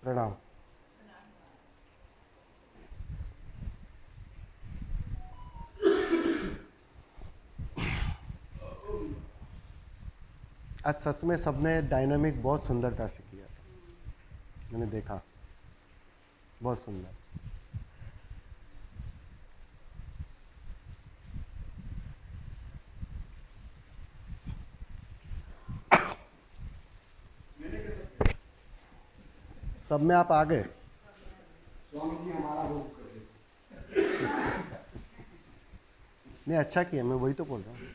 प्रणाम। आज सच में सबने डायनामिक बहुत सुंदरता से किया था, मैंने देखा, बहुत सुंदर। सब में आप आ गए। स्वामी जी हमारा रोग कर दे। नहीं, अच्छा किया, मैं वही तो बोल रहा हूँ।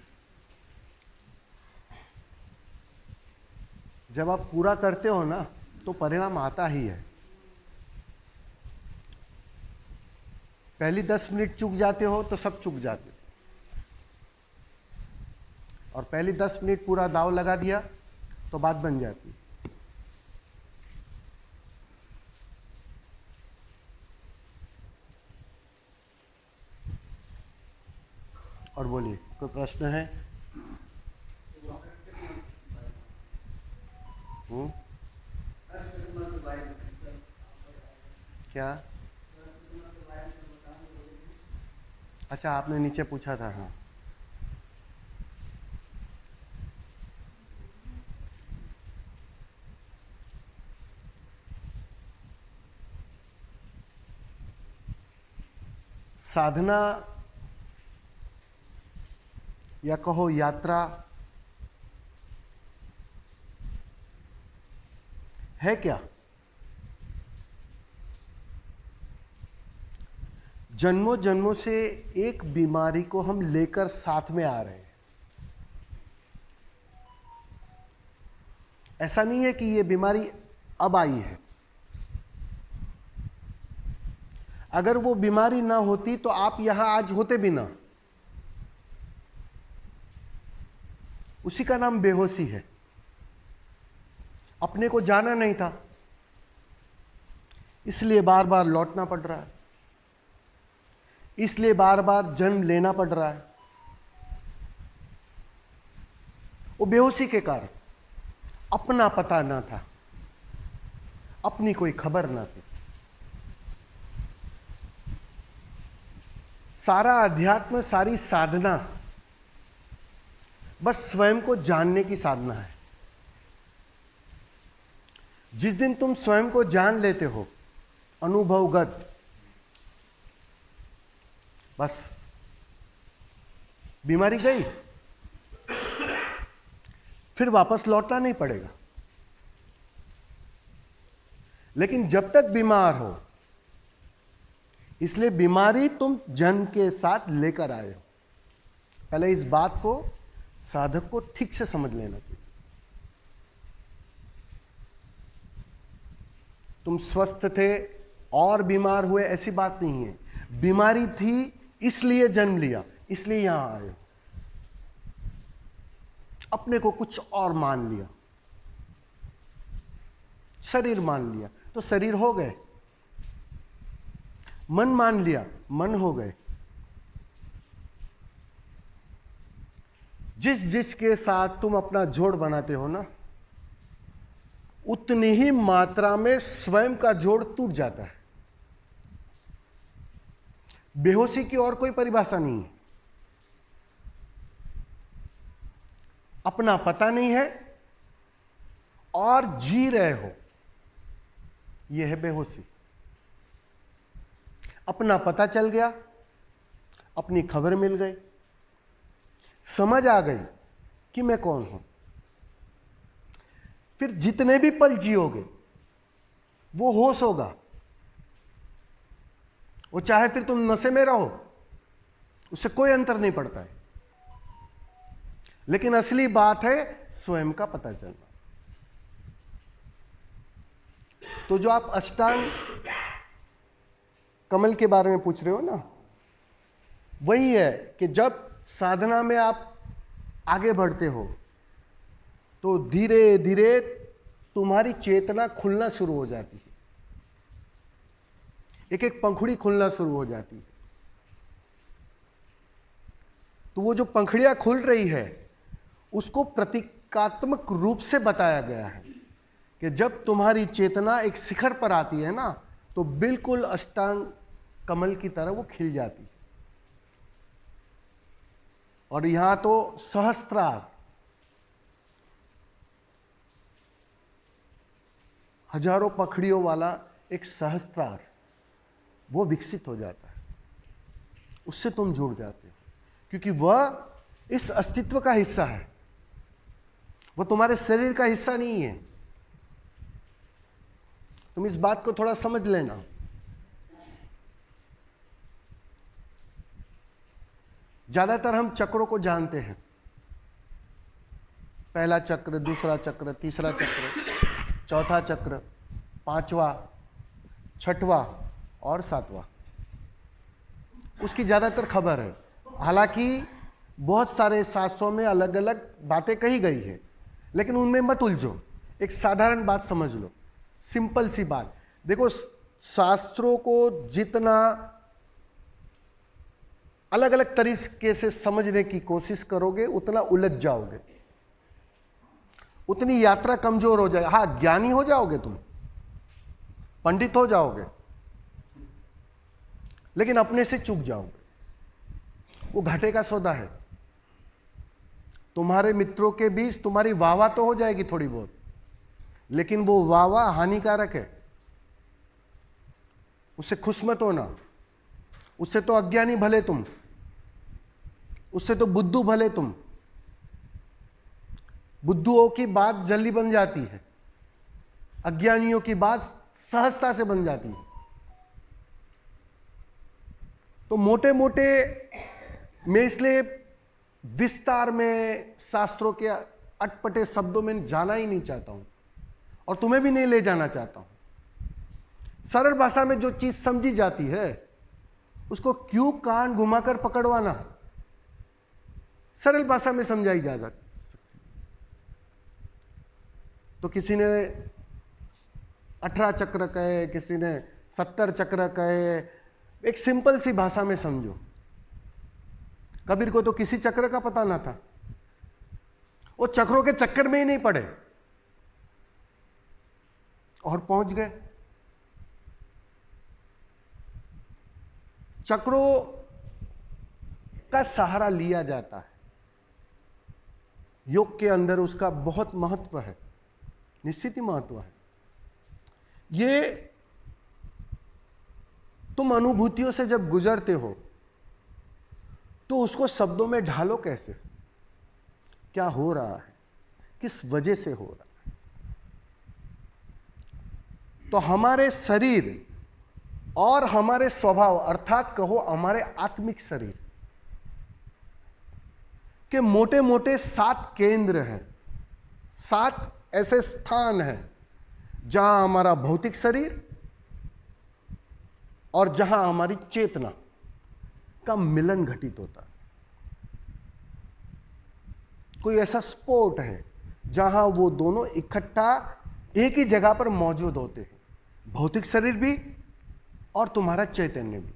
जब आप पूरा करते हो ना तो परिणाम आता ही है। पहली 10 मिनट चूक जाते हो तो सब चूक जाते हो, और पहली 10 मिनट पूरा दाव लगा दिया तो बात बन जाती है। और बोलिए, कोई प्रश्न है? क्या? अच्छा, आपने नीचे पूछा था। हाँ, साधना या कहो यात्रा है क्या? जन्मों जन्मों से एक बीमारी को हम लेकर साथ में आ रहे हैं। ऐसा नहीं है कि ये बीमारी अब आई है। अगर वो बीमारी ना होती तो आप यहां आज होते भी ना। उसी का नाम बेहोशी है। अपने को जाना नहीं था, इसलिए बार बार लौटना पड़ रहा है, इसलिए बार बार जन्म लेना पड़ रहा है। वो बेहोशी के कारण अपना पता ना था, अपनी कोई खबर ना थी। सारा अध्यात्म, सारी साधना बस स्वयं को जानने की साधना है। जिस दिन तुम स्वयं को जान लेते हो अनुभवगत, बस बीमारी गई, फिर वापस लौटना नहीं पड़ेगा। लेकिन जब तक बीमार हो, इसलिए बीमारी तुम जन्म के साथ लेकर आए हो। पहले इस बात को साधक को ठीक से समझ लेना चाहिए। तुम स्वस्थ थे और बीमार हुए, ऐसी बात नहीं है। बीमारी थी इसलिए जन्म लिया, इसलिए यहां आए हो। अपने को कुछ और मान लिया, शरीर मान लिया तो शरीर हो गए, मन मान लिया, मन हो गए। जिस जिसके साथ तुम अपना जोड़ बनाते हो ना, उतनी ही मात्रा में स्वयं का जोड़ टूट जाता है। बेहोशी की और कोई परिभाषा नहीं है। अपना पता नहीं है और जी रहे हो, यह है बेहोशी। अपना पता चल गया, अपनी खबर मिल गई, समझ आ गई कि मैं कौन हूं, फिर जितने भी पल जियोगे वो होश होगा। वो चाहे फिर तुम नशे में रहो, उससे कोई अंतर नहीं पड़ता है। लेकिन असली बात है स्वयं का पता चलना। तो जो आप अष्टांग कमल के बारे में पूछ रहे हो ना, वही है कि जब साधना में आप आगे बढ़ते हो तो धीरे धीरे तुम्हारी चेतना खुलना शुरू हो जाती है। एक एक पंखुड़ी खुलना शुरू हो जाती है। तो वो जो पंखुड़ियां खुल रही है उसको प्रतीकात्मक रूप से बताया गया है कि कि जब तुम्हारी चेतना एक शिखर पर आती है ना, तो बिल्कुल अष्टांग कमल की तरह वो खिल जाती है। और यहां तो सहस्त्रार, हजारों पखड़ियों वाला एक सहस्त्रार वो विकसित हो जाता है। उससे तुम जुड़ जाते हो, क्योंकि वह इस अस्तित्व का हिस्सा है, वो तुम्हारे शरीर का हिस्सा नहीं है। तुम इस बात को थोड़ा समझ लेना। ज्यादातर हम चक्रों को जानते हैं, पहला चक्र, दूसरा चक्र, तीसरा चक्र, चौथा चक्र, पांचवा, छठवां और सातवां, उसकी ज्यादातर खबर है। हालांकि बहुत सारे शास्त्रों में अलग अलग बातें कही गई है, लेकिन उनमें मत उलझो। एक साधारण बात समझ लो, सिंपल सी बात। देखो, शास्त्रों को जितना अलग अलग तरीके से समझने की कोशिश करोगे, उतना उलझ जाओगे, उतनी यात्रा कमजोर हो जाएगी। हाँ, ज्ञानी हो जाओगे, तुम पंडित हो जाओगे, लेकिन अपने से चूक जाओगे। वो घाटे का सौदा है। तुम्हारे मित्रों के बीच तुम्हारी वाहवाह तो हो जाएगी थोड़ी बहुत, लेकिन वो वाहवाह हानिकारक है। उससे खुश मत होना। उससे तो अज्ञानी भले तुम, उससे तो बुद्धू भले तुम। बुद्धुओं की बात जल्दी बन जाती है, अज्ञानियों की बात सहजता से बन जाती है। तो मोटे मोटे मैं इसलिए विस्तार में शास्त्रों के अटपटे शब्दों में जाना ही नहीं चाहता हूं, और तुम्हें भी नहीं ले जाना चाहता हूं। सरल भाषा में जो चीज समझी जाती है, उसको क्यों कान घुमाकर पकड़वाना। सरल भाषा में समझाई जा सकती। तो किसी ने 18 चक्र कहे, किसी ने 70 चक्र कहे। एक सिंपल सी भाषा में समझो। कबीर को तो किसी चक्र का पता ना था, वो चक्रों के चक्कर में ही नहीं पड़े और पहुंच गए। चक्रों का सहारा लिया जाता है। योग के अंदर उसका बहुत महत्व है, निश्चित ही महत्व है। ये तुम अनुभूतियों से जब गुजरते हो तो उसको शब्दों में ढालो कैसे, क्या हो रहा है, किस वजह से हो रहा है। तो हमारे शरीर और हमारे स्वभाव, अर्थात कहो हमारे आत्मिक शरीर के मोटे मोटे 7 केंद्र हैं, 7 ऐसे स्थान हैं जहां हमारा भौतिक शरीर और जहां हमारी चेतना का मिलन घटित होता है। कोई ऐसा स्पॉट है जहां वो दोनों इकट्ठा एक ही जगह पर मौजूद होते हैं, भौतिक शरीर भी और तुम्हारा चैतन्य भी।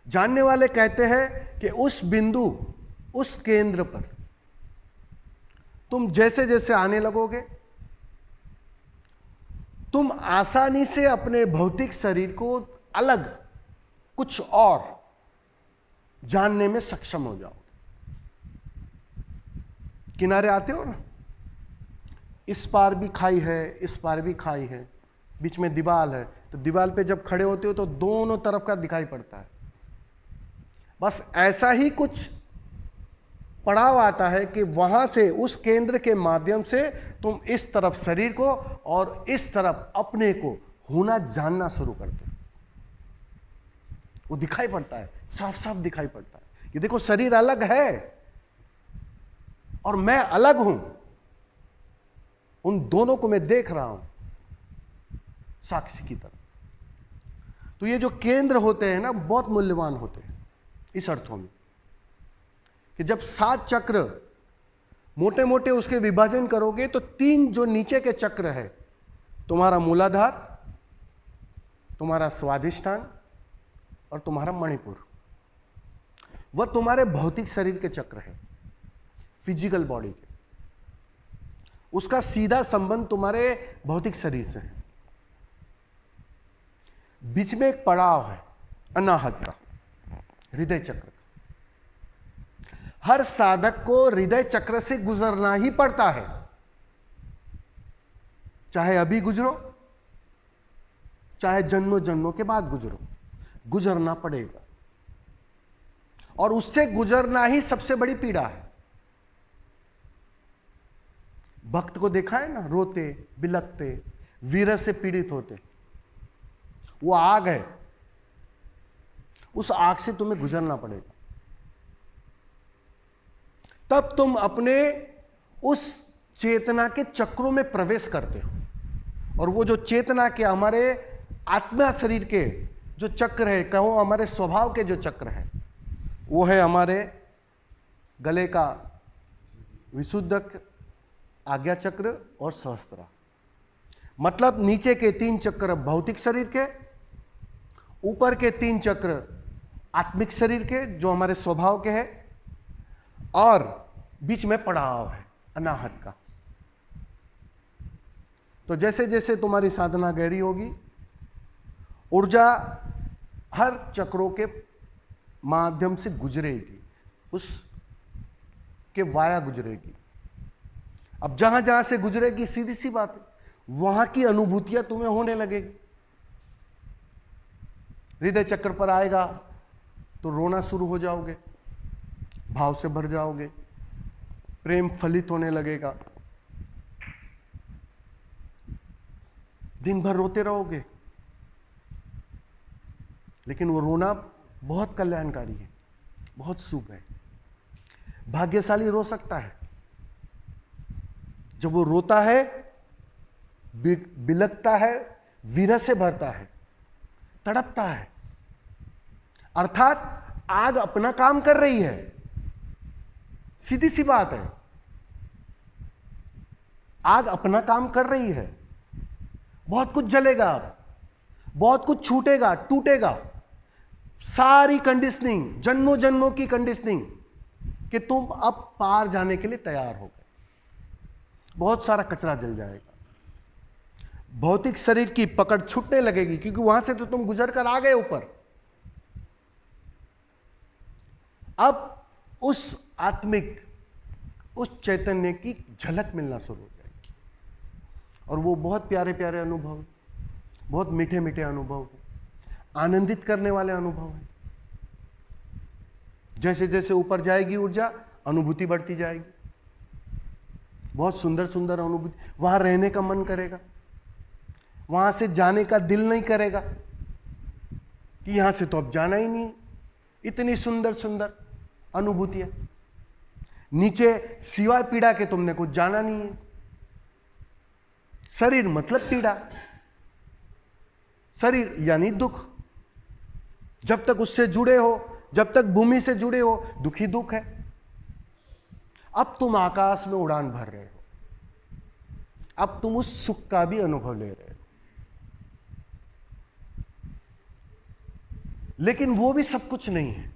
जानने वाले कहते हैं कि उस बिंदु, उस केंद्र पर तुम जैसे जैसे आने लगोगे, तुम आसानी से अपने भौतिक शरीर को अलग कुछ और जानने में सक्षम हो जाओगे। किनारे आते हो ना, इस पार भी खाई है, इस पार भी खाई है, बीच में दीवार है, तो दीवार पे जब खड़े होते हो तो दोनों तरफ का दिखाई पड़ता है। बस ऐसा ही कुछ पड़ाव आता है कि वहां से, उस केंद्र के माध्यम से तुम इस तरफ शरीर को और इस तरफ अपने को होना जानना शुरू करते हो। वो दिखाई पड़ता है, साफ साफ दिखाई पड़ता है। ये देखो, शरीर अलग है और मैं अलग हूं, उन दोनों को मैं देख रहा हूं साक्षी की तरह। तो ये जो केंद्र होते हैं ना, बहुत मूल्यवान होते हैं इस अर्थों में कि जब 7 चक्र मोटे मोटे उसके विभाजन करोगे तो 3 जो नीचे के चक्र है, तुम्हारा मूलाधार, तुम्हारा स्वाधिष्ठान और तुम्हारा मणिपुर, वह तुम्हारे भौतिक शरीर के चक्र है, फिजिकल बॉडी के। उसका सीधा संबंध तुम्हारे भौतिक शरीर से है। बीच में एक पड़ाव है अनाहत का, हृदय चक्र का। हर साधक को हृदय चक्र से गुजरना ही पड़ता है, चाहे अभी गुजरो चाहे जन्मों जन्मों के बाद गुजरो, गुजरना पड़ेगा। और उससे गुजरना ही सबसे बड़ी पीड़ा है। भक्त को देखा है ना, रोते बिलखते विरह से पीड़ित होते। वो आग है, उस आग से तुम्हें गुजरना पड़ेगा, तब तुम अपने उस चेतना के चक्रों में प्रवेश करते हो। और वो जो चेतना के हमारे आत्मा शरीर के जो चक्र है, कहो हमारे स्वभाव के जो चक्र है, वो है हमारे गले का विशुद्धक, आज्ञा चक्र और सहस्त्रा। मतलब नीचे के 3 चक्र भौतिक शरीर के, ऊपर के 3 चक्र आत्मिक शरीर के जो हमारे स्वभाव के हैं, और बीच में पड़ाव है अनाहत का। तो जैसे जैसे तुम्हारी साधना गहरी होगी, ऊर्जा हर चक्रों के माध्यम से गुजरेगी, उस के वाया गुजरेगी। अब जहां जहां से गुजरेगी, सीधी सी बात है, वहां की अनुभूतियां तुम्हें होने लगेगी। हृदय चक्र पर आएगा तो रोना शुरू हो जाओगे, भाव से भर जाओगे, प्रेम फलित होने लगेगा, दिन भर रोते रहोगे। लेकिन वो रोना बहुत कल्याणकारी है, बहुत शुभ है। भाग्यशाली रो सकता है। जब वो रोता है, बिलखता है, विरह से भरता है, तड़पता है, अर्थात आग अपना काम कर रही है। सीधी सी बात है, आग अपना काम कर रही है। बहुत कुछ जलेगा, बहुत कुछ छूटेगा, टूटेगा। सारी कंडीशनिंग, जन्मों जन्मों की कंडीशनिंग कि तुम अब पार जाने के लिए तैयार हो गए। बहुत सारा कचरा जल जाएगा, भौतिक शरीर की पकड़ छूटने लगेगी, क्योंकि वहां से तो तुम गुजर कर आ गए ऊपर। अब उस आत्मिक, उस चैतन्य की झलक मिलना शुरू हो जाएगी। और वो बहुत प्यारे प्यारे अनुभव, बहुत मीठे मीठे अनुभव, आनंदित करने वाले अनुभव हैं। जैसे जैसे ऊपर जाएगी ऊर्जा, अनुभूति बढ़ती जाएगी। बहुत सुंदर सुंदर अनुभूति, वहां रहने का मन करेगा, वहां से जाने का दिल नहीं करेगा कि यहां से तो अब जाना ही नहीं। इतनी सुंदर सुंदर अनुभूतियां। नीचे सिवाय पीड़ा के तुमने कुछ जाना नहीं है। शरीर मतलब पीड़ा, शरीर यानी दुख। जब तक उससे जुड़े हो, जब तक भूमि से जुड़े हो, दुखी दुख है। अब तुम आकाश में उड़ान भर रहे हो, अब तुम उस सुख का भी अनुभव ले रहे हो। लेकिन वो भी सब कुछ नहीं है,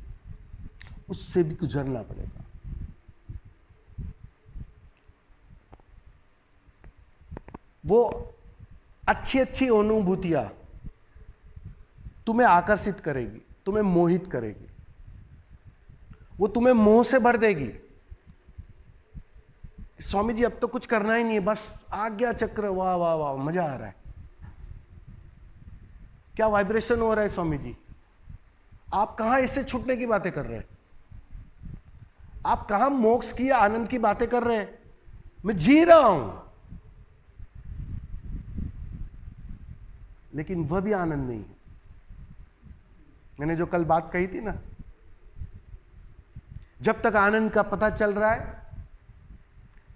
उससे भी गुजरना पड़ेगा। वो अच्छी अच्छी अनुभूतियां तुम्हें आकर्षित करेगी, तुम्हें मोहित करेगी, वो तुम्हें मोह से भर देगी। स्वामी जी अब तो कुछ करना ही नहीं है, बस आज्ञा चक्र, वाह वाह वाह, मजा आ रहा है। क्या वाइब्रेशन हो रहा है स्वामी जी। आप कहां इससे छूटने की बातें कर रहे हैं, आप कहां मोक्ष की आनंद की बातें कर रहे हैं। मैं जी रहा हूं, लेकिन वह भी आनंद नहीं है। मैंने जो कल बात कही थी ना, जब तक आनंद का पता चल रहा है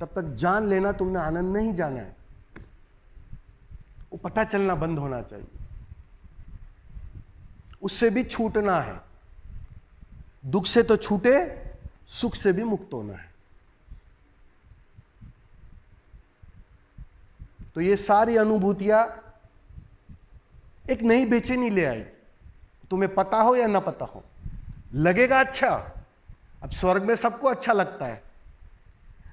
तब तक जान लेना तुमने आनंद नहीं जाना है। वो पता चलना बंद होना चाहिए, उससे भी छूटना है। दुख से तो छूटे, सुख से भी मुक्त होना है। तो ये सारी अनुभूतियां एक नई बेचैनी ले आई। तुम्हें पता हो या ना पता हो, लगेगा अच्छा। अब स्वर्ग में सबको अच्छा लगता है,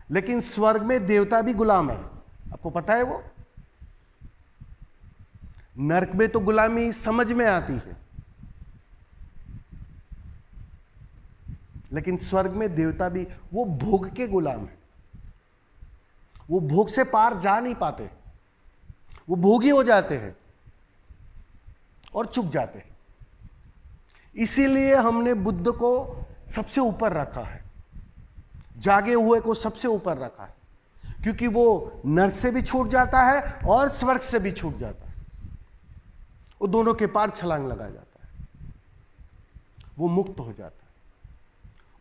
लेकिन स्वर्ग में देवता भी गुलाम है। आपको पता है वो? नरक में तो गुलामी समझ में आती है, लेकिन स्वर्ग में देवता भी वो भोग के गुलाम है। वो भोग से पार जा नहीं पाते, वो भोगी हो जाते हैं और चुक जाते हैं। इसीलिए हमने बुद्ध को सबसे ऊपर रखा है, जागे हुए को सबसे ऊपर रखा है, क्योंकि वो नरक से भी छूट जाता है और स्वर्ग से भी छूट जाता है। वो दोनों के पार छलांग लगा जाता है, वो मुक्त हो जाता है,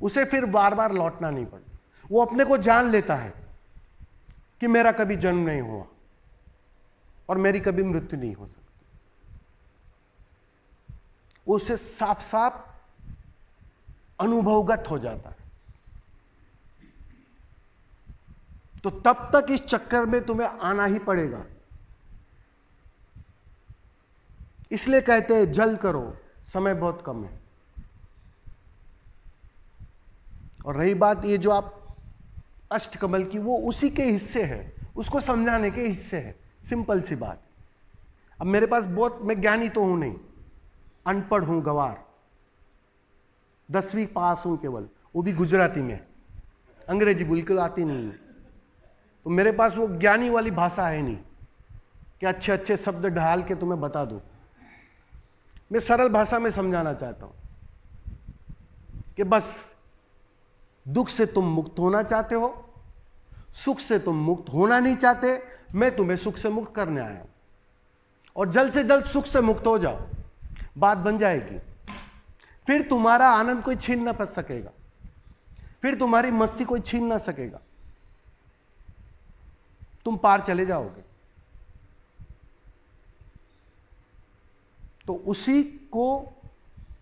उसे फिर बार बार लौटना नहीं पड़ता। वो अपने को जान लेता है कि मेरा कभी जन्म नहीं हुआ और मेरी कभी मृत्यु नहीं हो सकती। उसे साफ साफ अनुभवगत हो जाता है। तो तब तक इस चक्कर में तुम्हें आना ही पड़ेगा। इसलिए कहते हैं जल्द करो, समय बहुत कम है। और रही बात ये जो आप अष्टकमल की, वो उसी के हिस्से है, उसको समझाने के हिस्से है। सिंपल सी बात। अब मेरे पास बहुत, मैं ज्ञानी तो हूं नहीं, अनपढ़ हूं, गवार, 10वीं पास हूं केवल, वो भी गुजराती में, अंग्रेजी बिल्कुल आती नहीं है। तो मेरे पास वो ज्ञानी वाली भाषा है नहीं कि अच्छे अच्छे शब्द ढाल के तुम्हें बता दूं। मैं सरल भाषा में समझाना चाहता हूं कि बस दुख से तुम मुक्त होना चाहते हो, सुख से तुम मुक्त होना नहीं चाहते, मैं तुम्हें सुख से मुक्त करने आया हूं। और जल्द से जल्द सुख से मुक्त हो जाओ, बात बन जाएगी। फिर तुम्हारा आनंद कोई छीन ना पा सकेगा, फिर तुम्हारी मस्ती कोई छीन ना सकेगा, तुम पार चले जाओगे। तो उसी को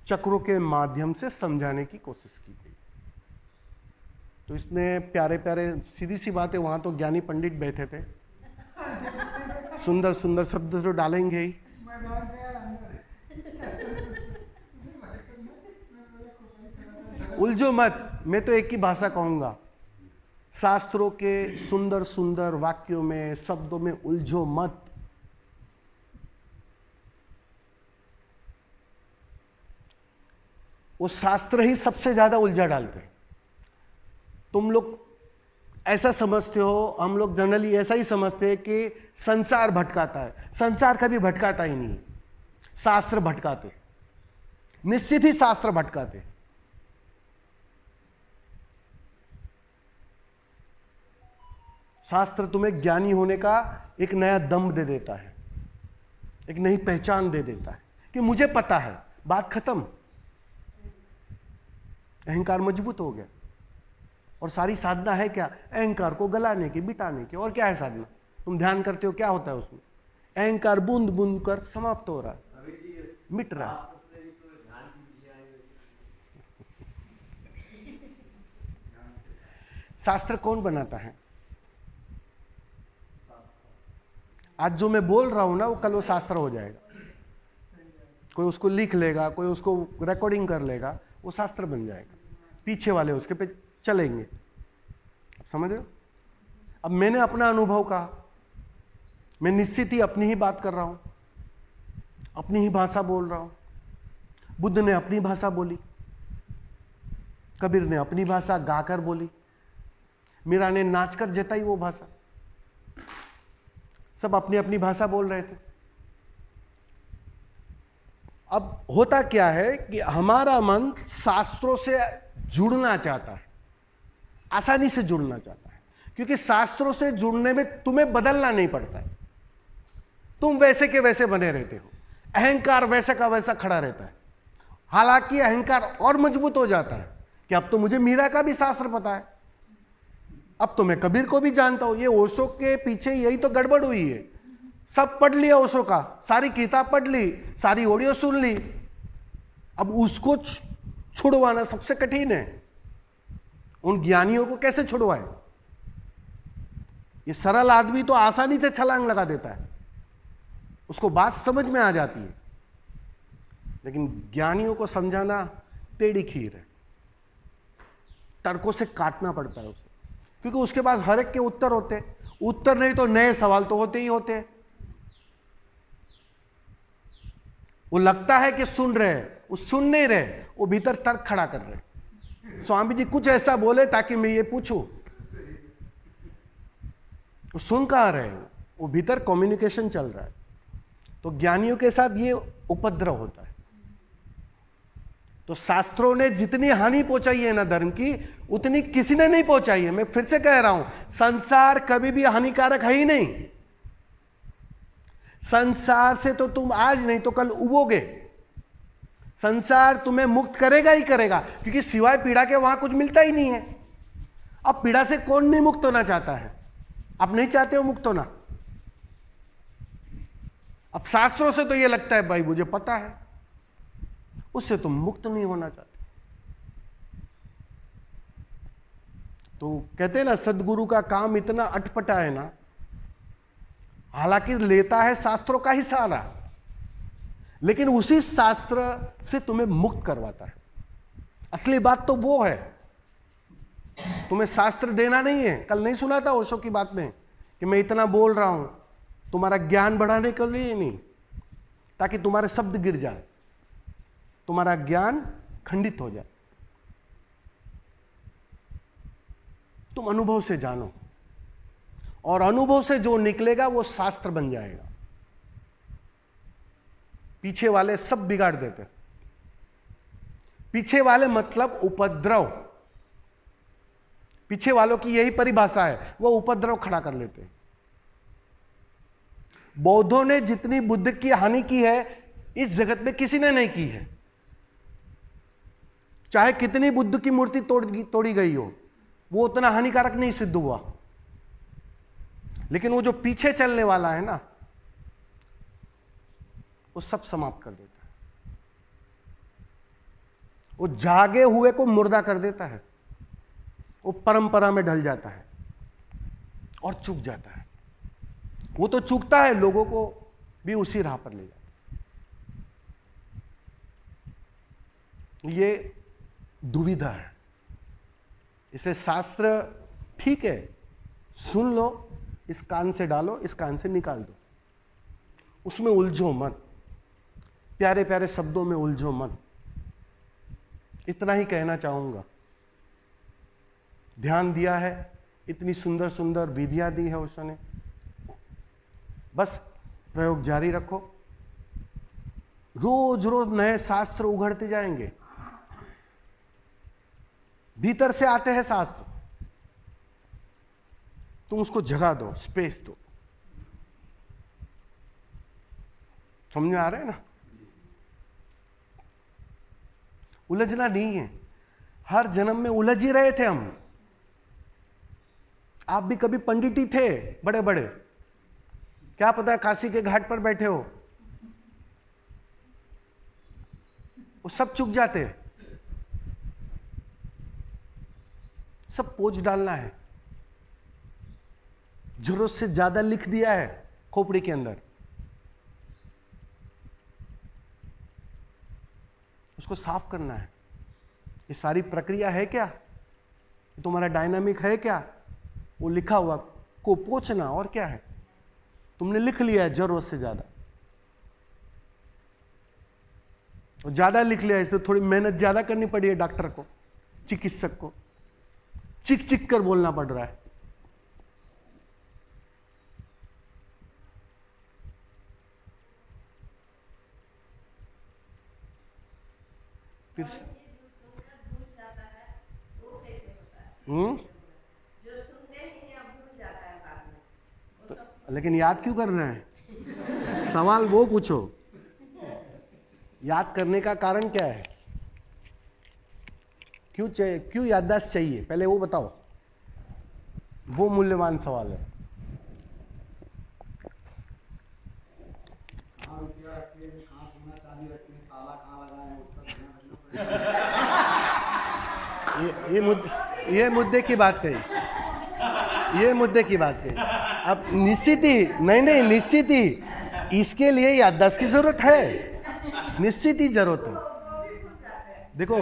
चक्रों के माध्यम से समझाने की कोशिश की गई। तो इसने प्यारे प्यारे, सीधी सी बात है, वहां तो ज्ञानी पंडित बैठे थे, सुंदर सुंदर शब्द तो डालेंगे ही। उलझो मत, मैं तो एक ही भाषा कहूंगा, शास्त्रों के सुंदर सुंदर वाक्यों में, शब्दों में उलझो मत। वो शास्त्र ही सबसे ज्यादा उलझा डालते हैं। तुम लोग ऐसा समझते हो, हम लोग जनरली ऐसा ही समझते हैं कि संसार भटकाता है। संसार कभी भटकाता ही नहीं, शास्त्र भटकाते, निश्चित ही शास्त्र भटकाते। शास्त्र तुम्हें ज्ञानी होने का एक नया दम दे देता है, एक नई पहचान दे देता है कि मुझे पता है, बात खत्म। अहंकार मजबूत हो गया। और सारी साधना है क्या? अहंकार को गलाने की, मिटाने की। और क्या है साधना? तुम ध्यान करते हो, क्या होता है उसमें? अहंकार बूंद बूंद कर समाप्त हो रहा है, मिट रहा है। शास्त्र कौन बनाता है? आज जो मैं बोल रहा हूं ना, वो कल वो शास्त्र हो जाएगा। कोई उसको लिख लेगा, कोई उसको रिकॉर्डिंग कर लेगा, वो शास्त्र बन जाएगा। पीछे वाले उसके पे चलेंगे। आप समझ रहे हो? अब मैंने अपना अनुभव कहा, मैं निश्चित ही अपनी ही बात कर रहा हूं, अपनी ही भाषा बोल रहा हूं। बुद्ध ने अपनी भाषा बोली, कबीर ने अपनी भाषा गाकर बोली, मीरा ने नाचकर जताई वो भाषा। सब अपनी अपनी भाषा बोल रहे थे। अब होता क्या है कि हमारा मन शास्त्रों से जुड़ना चाहता है, आसानी से जुड़ना चाहता है, क्योंकि शास्त्रों से जुड़ने में तुम्हें बदलना नहीं पड़ता है। तुम वैसे के वैसे बने रहते हो, अहंकार वैसे का वैसा खड़ा रहता है। हालांकि अहंकार और मजबूत हो जाता है कि अब तो मुझे मीरा का भी शास्त्र पता है, अब तो मैं कबीर को भी जानता हूं। ये ओशो के पीछे यही तो गड़बड़ हुई है। सब पढ़ लिया ओशो का, सारी किताब पढ़ ली, सारी ऑडियो सुन ली, अब उसको छुड़वाना सबसे कठिन है। उन ज्ञानियों को कैसे छुड़वाए? ये सरल आदमी तो आसानी से छलांग लगा देता है, उसको बात समझ में आ जाती है, लेकिन ज्ञानियों को समझाना टेढ़ी खीर है। तर्कों से काटना पड़ता है उसे, क्योंकि उसके पास हर एक के उत्तर होते हैं। उत्तर नहीं तो नए सवाल तो होते ही होते हैं। वो लगता है कि सुन रहे हैं, वो सुन नहीं रहे, वो भीतर तर्क खड़ा कर रहे। स्वामी जी कुछ ऐसा बोले ताकि मैं ये पूछूं। वो सुन कहां रहे हैं, वो भीतर कम्युनिकेशन चल रहा है। तो ज्ञानियों के साथ ये उपद्रव होता है। तो शास्त्रों ने जितनी हानि पहुंचाई है ना धर्म की, उतनी किसी ने नहीं पहुंचाई है। मैं फिर से कह रहा हूं, संसार कभी भी हानिकारक है ही नहीं। संसार से तो तुम आज नहीं तो कल उबोगे। संसार तुम्हें मुक्त करेगा ही करेगा, क्योंकि सिवाय पीड़ा के वहां कुछ मिलता ही नहीं है। अब पीड़ा से कौन नहीं मुक्त होना चाहता है? आप नहीं चाहते हो मुक्त होना? अब शास्त्रों से तो यह लगता है भाई मुझे पता है, उससे तुम मुक्त नहीं होना चाहते। तो कहते हैं ना, सदगुरु का काम इतना अटपटा है ना, हालांकि लेता है शास्त्रों का ही सहारा, लेकिन उसी शास्त्र से तुम्हें मुक्त करवाता है। असली बात तो वो है, तुम्हें शास्त्र देना नहीं है। कल नहीं सुना था ओशो की बात में कि मैं इतना बोल रहा हूं तुम्हारा ज्ञान बढ़ाने के लिए नहीं, ताकि तुम्हारे शब्द गिर जाए, तुम्हारा ज्ञान खंडित हो जाए। तुम अनुभव से जानो, और अनुभव से जो निकलेगा वो शास्त्र बन जाएगा। पीछे वाले सब बिगाड़ देते। पीछे वाले मतलब उपद्रव। पीछे वालों की यही परिभाषा है, वो उपद्रव खड़ा कर लेते हैं। बौद्धों ने जितनी बुद्ध की हानि की है इस जगत में किसी ने नहीं की है। चाहे कितनी बुद्ध की मूर्ति तोड़ी गई हो, वो उतना हानिकारक नहीं सिद्ध हुआ। लेकिन वो जो पीछे चलने वाला है ना, वो सब समाप्त कर देता है। वो जागे हुए को मुर्दा कर देता है। वो परंपरा में ढल जाता है और चूक जाता है। वो तो चूकता है, लोगों को भी उसी राह पर ले जाता है। ये दुविधा है। इसे शास्त्र ठीक है, सुन लो, इस कान से डालो, इस कान से निकाल दो, उसमें उलझो मत, प्यारे प्यारे शब्दों में उलझो मत। इतना ही कहना चाहूंगा। ध्यान दिया है, इतनी सुंदर सुंदर विधियां दी है उसने, बस प्रयोग जारी रखो। रोज रोज नए शास्त्र उघड़ते जाएंगे। भीतर से आते हैं शास्त्र, तुम उसको जगह दो, स्पेस दो। समझ में आ रहा है ना? उलझना नहीं है। हर जन्म में उलझ ही रहे थे हम। आप भी कभी पंडित ही थे, बड़े बड़े, क्या पता काशी के घाट पर बैठे हो, वो सब चूक जाते। सब पोंछ डालना है। जरूरत से ज्यादा लिख दिया है खोपड़ी के अंदर, उसको साफ करना है। ये सारी प्रक्रिया है क्या? तुम्हारा डायनामिक है क्या? वो लिखा हुआ को पोंछना, और क्या है? तुमने लिख लिया है जरूरत से ज्यादा, और ज्यादा लिख लिया, इसलिए थोड़ी मेहनत ज्यादा करनी पड़ी है डॉक्टर को, चिकित्सक को। चिक चिक कर बोलना पड़ रहा है। फिर लेकिन याद क्यों कर रहे हैं? सवाल वो पूछो, याद करने का कारण क्या है? क्यों चाहिए, क्यों याददाश्त चाहिए, पहले वो बताओ। वो मूल्यवान सवाल है। ये मुद्दे की बात कही, ये मुद्दे की बात कही। अब निश्चित ही नहीं निश्चित ही इसके लिए याददाश्त की जरूरत है, निश्चित ही जरूरत है। देखो,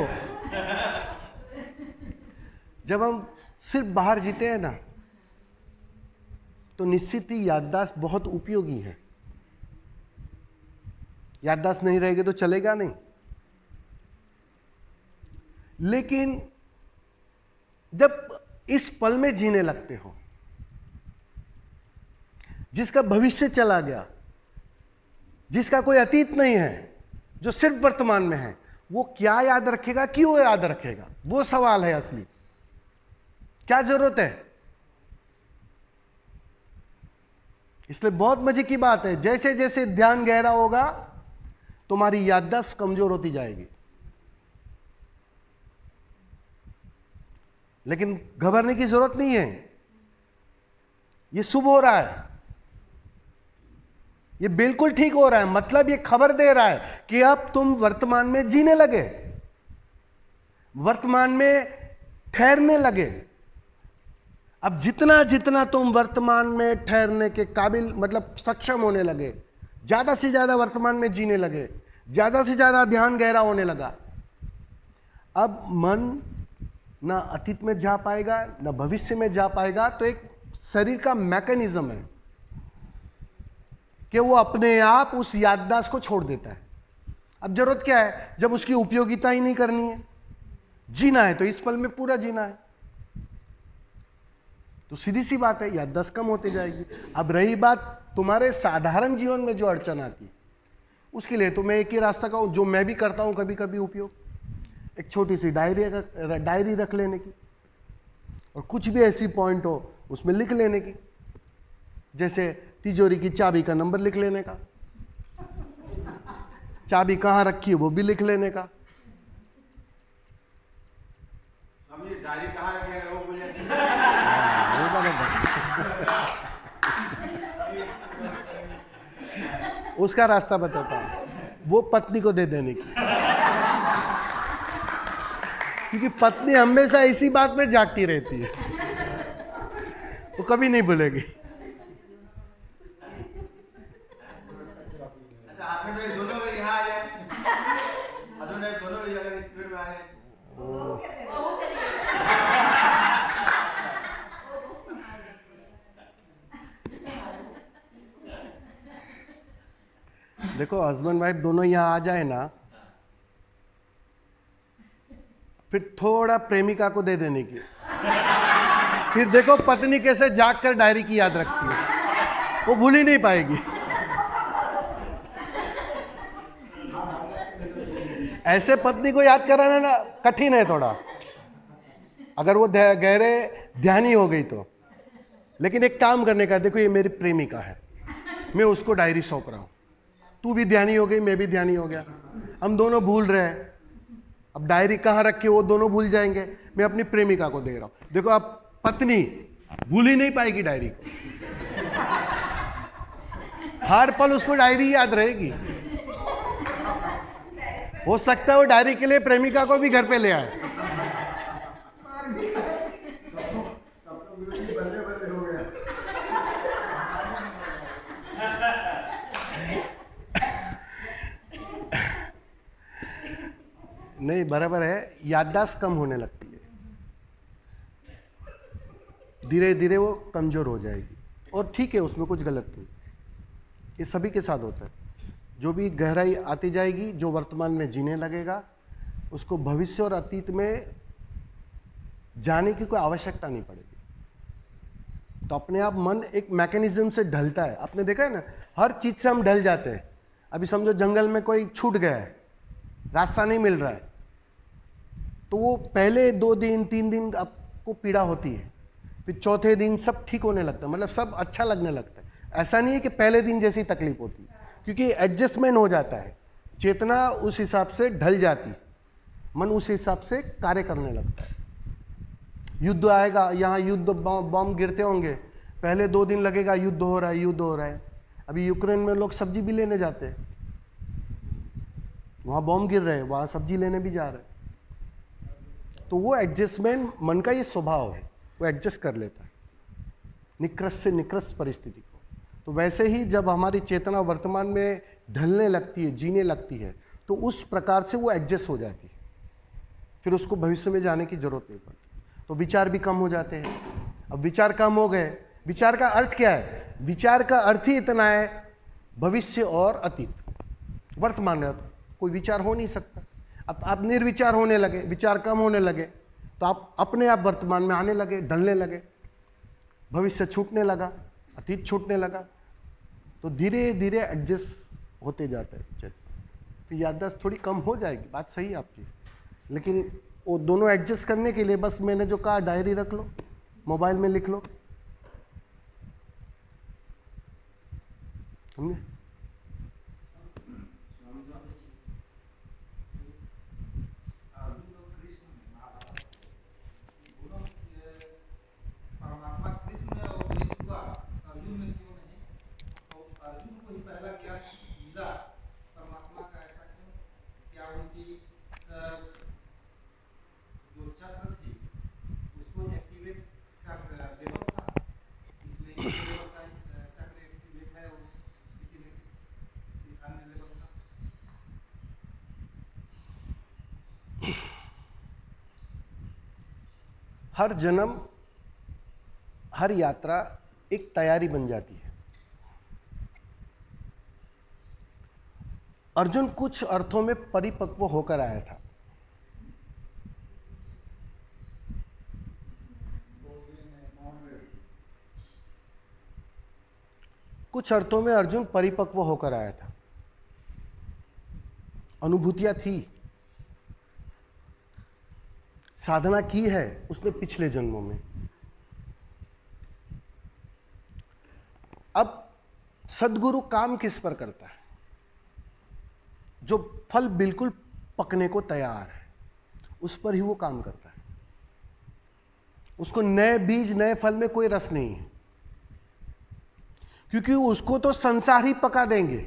जब हम सिर्फ बाहर जीते हैं ना, तो निश्चित ही याददाश्त बहुत उपयोगी है। याददाश्त नहीं रहेगी तो चलेगा नहीं। लेकिन जब इस पल में जीने लगते हो, जिसका भविष्य चला गया, जिसका कोई अतीत नहीं है, जो सिर्फ वर्तमान में है, वो क्या याद रखेगा, क्यों याद रखेगा? वो सवाल है असली। क्या जरूरत है? इसलिए बहुत मजे की बात है, जैसे जैसे ध्यान गहरा होगा तुम्हारी याददाश्त कमजोर होती जाएगी। लेकिन घबराने की जरूरत नहीं है, ये शुभ हो रहा है, ये बिल्कुल ठीक हो रहा है। मतलब ये खबर दे रहा है कि अब तुम वर्तमान में जीने लगे, वर्तमान में ठहरने लगे। अब जितना जितना तुम वर्तमान में ठहरने के काबिल, मतलब सक्षम होने लगे, ज्यादा से ज्यादा वर्तमान में जीने लगे, ज्यादा से ज्यादा ध्यान गहरा होने लगा, अब मन ना अतीत में जा पाएगा ना भविष्य में जा पाएगा। तो एक शरीर का मैकेनिज्म है कि वो अपने आप उस याददाश्त को छोड़ देता है। अब जरूरत क्या है? जब उसकी उपयोगिता ही नहीं करनी है, जीना है तो इस पल में पूरा जीना है, तो सीधी सी बात है, याददाश्त कम होती जाएगी। अब रही बात तुम्हारे साधारण जीवन में जो अड़चन आती है, उसके लिए तो मैं एक ही रास्ता का जो मैं भी करता हूं कभी कभी उपयोग, एक छोटी सी डायरी रख लेने की, और कुछ भी ऐसी पॉइंट हो उसमें लिख लेने की। जैसे तिजोरी की चाबी का नंबर लिख लेने का, चाबी कहां रखी है वो भी लिख लेने का। डायरी कहाँ रखी है वो मुझे उसका रास्ता बताता हूं, वो पत्नी को दे देने की, क्योंकि पत्नी हमेशा इसी बात में जागती रहती है, वो कभी नहीं भूलेगी। दोनों यहाँ आ जाए, दोनों अगर स्पीड में आ जाए। देखो हस्बैंड वाइफ दोनों यहाँ आ जाए ना, फिर थोड़ा प्रेमिका को दे देने की, फिर देखो पत्नी कैसे जाग कर डायरी की याद रखती है, वो भूल ही नहीं पाएगी। ऐसे पत्नी को याद कराना ना कठिन है थोड़ा, अगर वो गहरे ध्यानी हो गई तो। लेकिन एक काम करने का, देखो ये मेरी प्रेमिका है, मैं उसको डायरी सौंप रहा हूं, तू भी ध्यानी हो गई, मैं भी ध्यानी हो गया, हम दोनों भूल रहे हैं। अब डायरी कहाँ रखी वो दोनों भूल जाएंगे, मैं अपनी प्रेमिका को दे रहा हूं। देखो अब पत्नी भूल ही नहीं पाएगी डायरी को, हर पल उसको डायरी याद रहेगी। हो सकता है वो डायरी के लिए प्रेमिका को भी घर पे ले आए। नहीं, बराबर है, याददाश्त कम होने लगती है, धीरे धीरे वो कमजोर हो जाएगी, और ठीक है, उसमें कुछ गलत नहीं, ये सभी के साथ होता है। जो भी गहराई आती जाएगी, जो वर्तमान में जीने लगेगा, उसको भविष्य और अतीत में जाने की कोई आवश्यकता नहीं पड़ेगी। तो अपने आप मन एक मैकेनिज्म से ढलता है। आपने देखा है ना, हर चीज से हम ढल जाते हैं। अभी समझो जंगल में कोई छूट गया है, रास्ता नहीं मिल रहा है, तो वो पहले 2 दिन 3 दिन आपको पीड़ा होती है, फिर चौथे दिन सब ठीक होने लगता है, मतलब सब अच्छा लगने लगता है। ऐसा नहीं है कि पहले दिन जैसी तकलीफ होती है, क्योंकि एडजस्टमेंट हो जाता है, चेतना उस हिसाब से ढल जाती, मन उस हिसाब से कार्य करने लगता है। युद्ध आएगा, यहाँ युद्ध बॉम्ब गिरते होंगे, पहले 2 दिन लगेगा युद्ध हो रहा है, युद्ध हो रहा है। अभी यूक्रेन में लोग सब्जी भी लेने जाते हैं, वहाँ बॉम्ब गिर रहे हैं, वहाँ सब्जी लेने भी जा रहे हैं। तो वो एडजस्टमेंट, मन का ये स्वभाव है, वो एडजस्ट कर लेता है निकृष्ट से निकृष्ट परिस्थिति को। तो वैसे ही जब हमारी चेतना वर्तमान में ढलने लगती है, जीने लगती है, तो उस प्रकार से वो एडजस्ट हो जाती है, फिर उसको भविष्य में जाने की जरूरत नहीं पड़ती। तो विचार भी कम हो जाते हैं। अब विचार कम हो गए विचार का अर्थ क्या है? विचार का अर्थ ही इतना है, भविष्य और अतीत। वर्तमान में कोई विचार हो नहीं सकता। अब आप निर्विचार होने लगे, विचार कम होने लगे, तो आप अपने आप वर्तमान में आने लगे, ढलने लगे, भविष्य छूटने लगा, अतीत छूटने लगा, तो धीरे धीरे एडजस्ट होते जाता है। तो याददाश्त थोड़ी कम हो जाएगी, बात सही है आपकी, लेकिन वो दोनों एडजस्ट करने के लिए बस मैंने जो कहा, डायरी रख लो, मोबाइल में लिख लो, समझे? परमात्मा कृष्ण में अवतरित हुआ, अर्जुन में क्यों नहीं? तो अर्जुन को ही पहला ज्ञान मिला परमात्मा का, ऐसा क्यों? क्या उनकी जो चक्र थी उसको एक्टिवेट कर लेवल था, इसलिए इस लेवल का चक्र एक्टिवेट है, वो इसीलिए दिखाने लेवल था। हर जन्म, हर यात्रा एक तैयारी बन जाती है। अर्जुन कुछ अर्थों में परिपक्व होकर आया था। कुछ अर्थों में अर्जुन परिपक्व होकर आया था, अनुभूतियां थी, साधना की है उसने पिछले जन्मों में। अब सद्गुरु काम किस पर करता है? जो फल बिल्कुल पकने को तैयार है, उस पर ही वो काम करता है। उसको नए बीज, नए फल में कोई रस नहीं है, क्योंकि उसको तो संसार ही पका देंगे।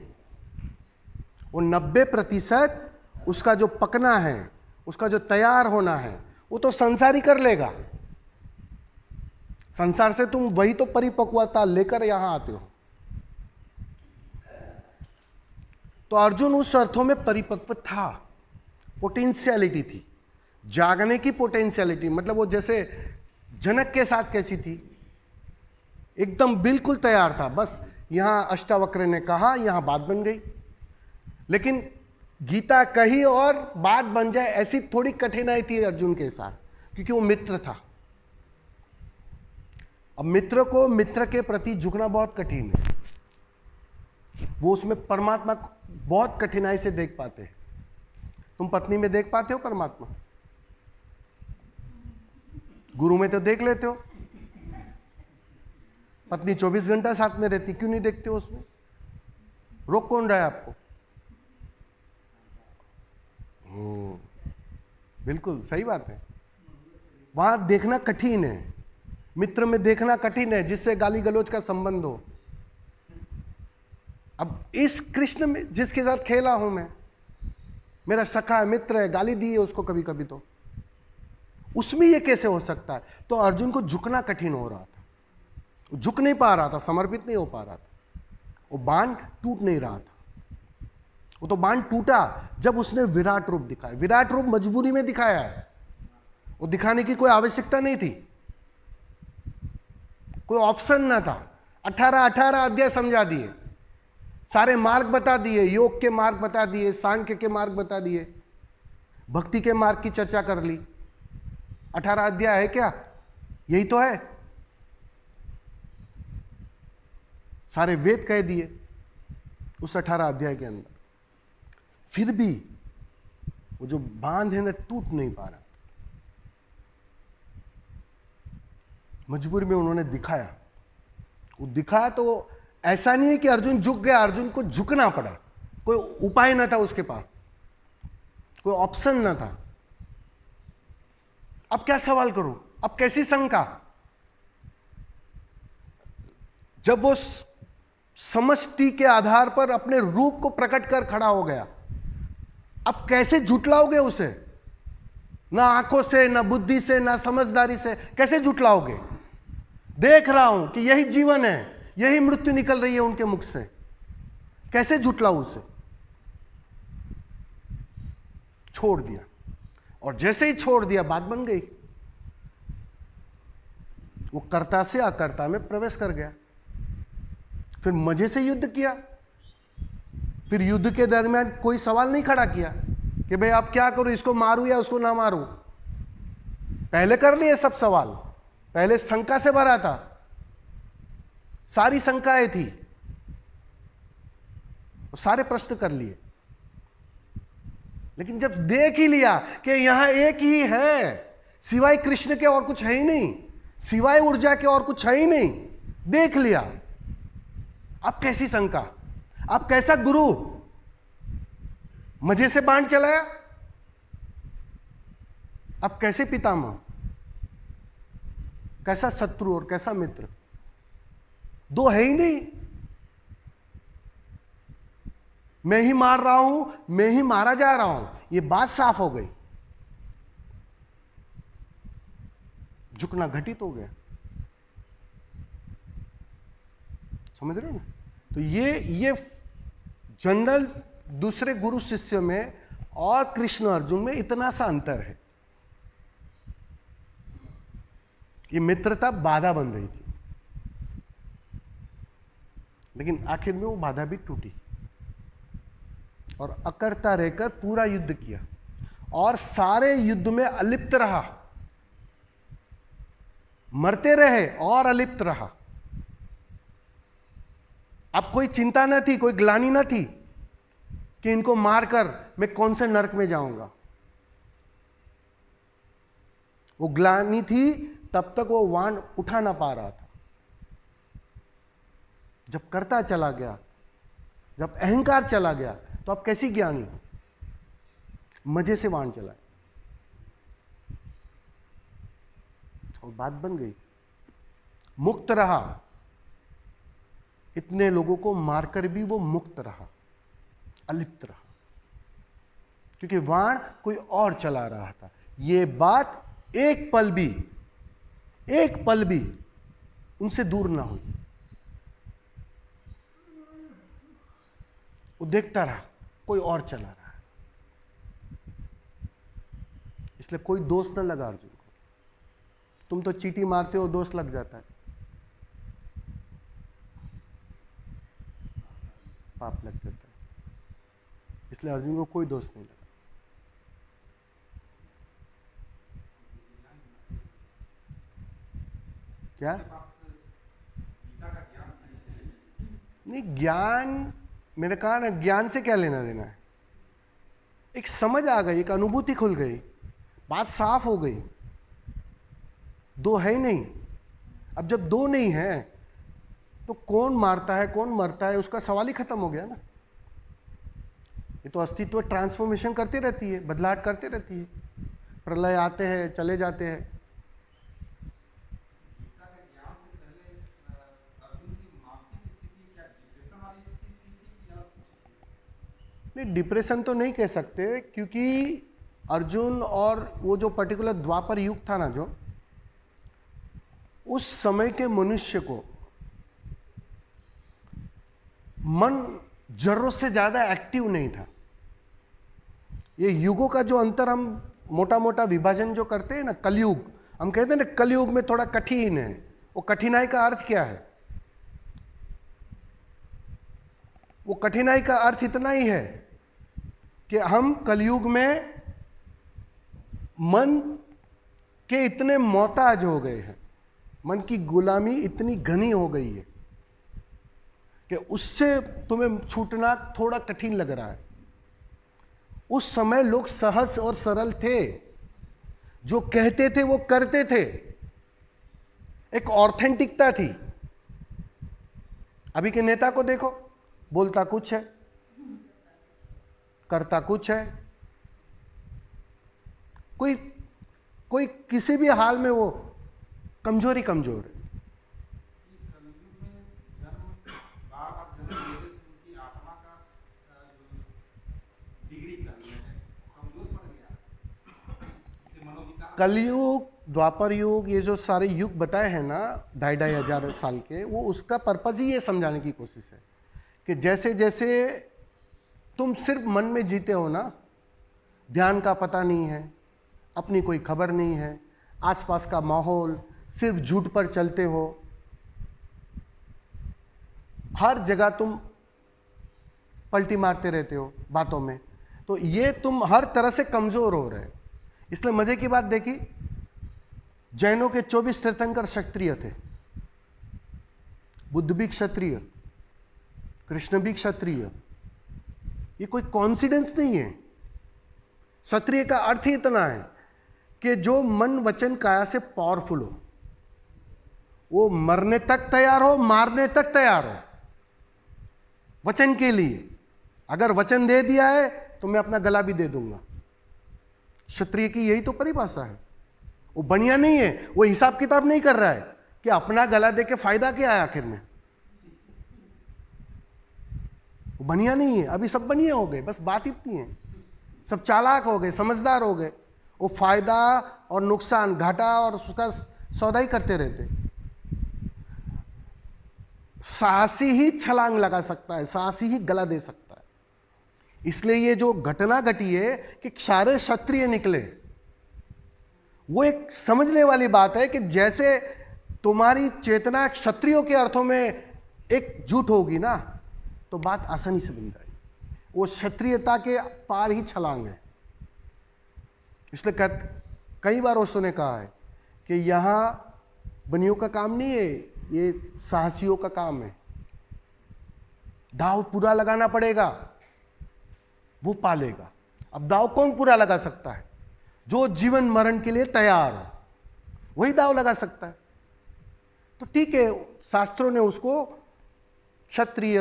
वो 90% उसका जो पकना है, उसका जो तैयार होना है, वो तो संसार ही कर लेगा। संसार से तुम वही तो परिपक्वता लेकर यहां आते हो। तो अर्जुन उस अर्थों में परिपक्व था, पोटेंशियलिटी थी, जागने की पोटेंशियलिटी। मतलब वो जैसे जनक के साथ कैसी थी, एकदम बिल्कुल तैयार था, बस यहां अष्टावक्र ने कहा, यहां बात बन गई। लेकिन गीता कही और बात बन जाए, ऐसी थोड़ी कठिनाई थी अर्जुन के साथ, क्योंकि वो मित्र था। अब मित्र को मित्र के प्रति झुकना बहुत कठिन है। वो उसमें परमात्मा को बहुत कठिनाई से देख पाते हैं। तुम पत्नी में देख पाते हो परमात्मा? गुरु में तो देख लेते हो। पत्नी 24 घंटा साथ में रहती, क्यों नहीं देखते हो उसमें? रोक कौन रहा है आपको? बिल्कुल सही बात है। वहां देखना कठिन है, मित्र में देखना कठिन है, जिससे गाली गलौज का संबंध हो। अब इस कृष्ण में जिसके साथ खेला हूं मैं, मेरा सखा है, मित्र है, गाली दी है उसको कभी कभी, तो उसमें ये कैसे हो सकता है? तो अर्जुन को झुकना कठिन हो रहा था, वो झुक नहीं पा रहा था, समर्पित नहीं हो पा रहा था। वो बांध टूट नहीं रहा था। वो तो बांध टूटा जब उसने विराट रूप दिखाया। विराट रूप मजबूरी में दिखाया है, वो दिखाने की कोई आवश्यकता नहीं थी, कोई ऑप्शन ना था। 18 अध्याय समझा दिए, सारे मार्ग बता दिए, योग के मार्ग बता दिए, सांख्य के मार्ग बता दिए, भक्ति के मार्ग की चर्चा कर ली। 18 अध्याय है क्या? यही तो है। सारे वेद कह दिए उस 18 अध्याय के अंदर। फिर भी वो जो बांध है ना, टूट नहीं पा रहा। मजबूरी में उन्होंने दिखाया। वो दिखाया तो ऐसा नहीं है कि अर्जुन झुक गया, अर्जुन को झुकना पड़ा। कोई उपाय ना था उसके पास, कोई ऑप्शन ना था। अब क्या सवाल करूं? अब कैसी शंका? जब वो समष्टि के आधार पर अपने रूप को प्रकट कर खड़ा हो गया, अब कैसे झुटलाओगे उसे? ना आंखों से, ना बुद्धि से, ना समझदारी से, कैसे झुटलाओगे? देख रहा हूं कि यही जीवन है, यही मृत्यु निकल रही है उनके मुख से, कैसे झुटलाऊं उसे? छोड़ दिया, और जैसे ही छोड़ दिया बात बन गई। वो कर्ता से अकर्ता में प्रवेश कर गया, फिर मजे से युद्ध किया। फिर युद्ध के दरमियान कोई सवाल नहीं खड़ा किया कि भाई आप क्या करो, इसको मारूं या उसको ना मारूं। पहले कर लिए सब सवाल, पहले शंका से भरा था, सारी शंकाएं थी, सारे प्रश्न कर लिए। लेकिन जब देख ही लिया कि यहां एक ही है, सिवाय कृष्ण के और कुछ है ही नहीं, सिवाय ऊर्जा के और कुछ है ही नहीं, देख लिया, अब कैसी शंका, अब कैसा गुरु मजे से बाण चलाया, अब कैसे पितामह, कैसा शत्रु और कैसा मित्र, दो है ही नहीं। मैं ही मार रहा हूं, मैं ही मारा जा रहा हूं, यह बात साफ हो गई, झुकना घटित हो गया। समझ रहे हो ना? तो ये जनरल दूसरे गुरु शिष्य में और कृष्ण अर्जुन में इतना सा अंतर है। ये मित्रता बाधा बन रही थी, लेकिन आखिर में वो बाधा भी टूटी और अकर्ता रहकर पूरा युद्ध किया और सारे युद्ध में अलिप्त रहा, मरते रहे और अलिप्त रहा। अब कोई चिंता न थी, कोई ग्लानि न थी कि इनको मारकर मैं कौन से नरक में जाऊंगा। वो ग्लानि थी तब तक वो वाण उठा ना पा रहा था। जब करता चला गया, जब अहंकार चला गया, तो अब कैसी ज्ञानी, मजे से वाण चलाए और बात बन गई, मुक्त रहा। इतने लोगों को मारकर भी वो मुक्त रहा, अलिप्त रहा, क्योंकि वाण कोई और चला रहा था। ये बात एक पल भी उनसे दूर ना हुई। वो देखता रहा कोई और चला रहा है, इसलिए कोई दोष न लगा अर्जुन को। तुम तो चींटी मारते हो, दोष लग जाता है, पाप लग जाता है, इसलिए अर्जुन को कोई दोष नहीं लगा। क्या नहीं, ज्ञान, मैंने कहा ना, ज्ञान से क्या लेना देना है। एक समझ आ गई, एक अनुभूति खुल गई, बात साफ हो गई, दो है ही नहीं। अब जब दो नहीं है तो कौन मारता है कौन मरता है उसका सवाल ही खत्म हो गया ना। ये तो अस्तित्व ट्रांसफॉर्मेशन करती रहती है, बदलाव करती रहती है, प्रलय आते हैं चले जाते हैं। नहीं, डिप्रेशन तो नहीं कह सकते, क्योंकि अर्जुन और वो जो पर्टिकुलर द्वापर युग था ना, जो उस समय के मनुष्य को मन जरूरत से ज्यादा एक्टिव नहीं था। ये युगों का जो अंतर हम मोटा मोटा विभाजन जो करते हैं ना, कलयुग हम कहते हैं ना, कलयुग में थोड़ा कठिन है। वो कठिनाई का अर्थ क्या है? वो कठिनाई का अर्थ इतना ही है कि हम कलयुग में मन के इतने मोहताज हो गए हैं, मन की गुलामी इतनी घनी हो गई है कि उससे तुम्हें छूटना थोड़ा कठिन लग रहा है। उस समय लोग सहज और सरल थे, जो कहते थे वो करते थे, एक ऑथेंटिकता थी। अभी के नेता को देखो, बोलता कुछ है, करता कुछ है, कोई किसी भी हाल में वो कमजोर है। कलयुग, द्वापर युग, ये जो सारे युग बताए हैं ना 2,500 साल के, वो उसका पर्पज ही ये समझाने की कोशिश है कि जैसे जैसे तुम सिर्फ मन में जीते हो ना, ध्यान का पता नहीं है, अपनी कोई खबर नहीं है, आसपास का माहौल, सिर्फ झूठ पर चलते हो, हर जगह तुम पलटी मारते रहते हो बातों में, तो ये तुम हर तरह से कमजोर हो रहे हो। इसलिए मजे की बात देखी, जैनों के 24 तीर्थंकर क्षत्रिय थे, बुद्ध भी क्षत्रिय, कृष्ण भी क्षत्रिय। ये कोई कॉन्सिडेंस नहीं है। क्षत्रिय का अर्थ ही इतना है कि जो मन वचन काया से पावरफुल हो, वो मरने तक तैयार हो, मारने तक तैयार हो वचन के लिए। अगर वचन दे दिया है तो मैं अपना गला भी दे दूंगा। क्षत्रिय की यही तो परिभाषा है। वो बनिया नहीं है, वो हिसाब किताब नहीं कर रहा है कि अपना गला दे के फायदा क्या है आखिर में। वो बनिया नहीं है। अभी सब बनिया हो गए, बस बात इतनी है, सब चालाक हो गए, समझदार हो गए। वो फायदा और नुकसान, घाटा और उसका सौदा ही करते रहते। साहसी ही छलांग लगा सकता है, साहसी ही गला दे सकता है। इसलिए ये जो घटना घटी है कि सारे क्षत्रिय निकले, वो एक समझने वाली बात है कि जैसे तुम्हारी चेतना क्षत्रियों के अर्थों में एक झूठ होगी ना, तो बात आसानी से बन जाएगी। वो क्षत्रियता के पार ही छलांग है। इसलिए कई बार ओशो ने कहा है कि यहां बनियों का काम नहीं है, ये साहसियों का काम है। दाव पूरा लगाना पड़ेगा, वो पालेगा। अब दाव कौन पूरा लगा सकता है? जो जीवन मरण के लिए तैयार हो, वही दाव लगा सकता है। तो ठीक है, शास्त्रों ने उसको क्षत्रिय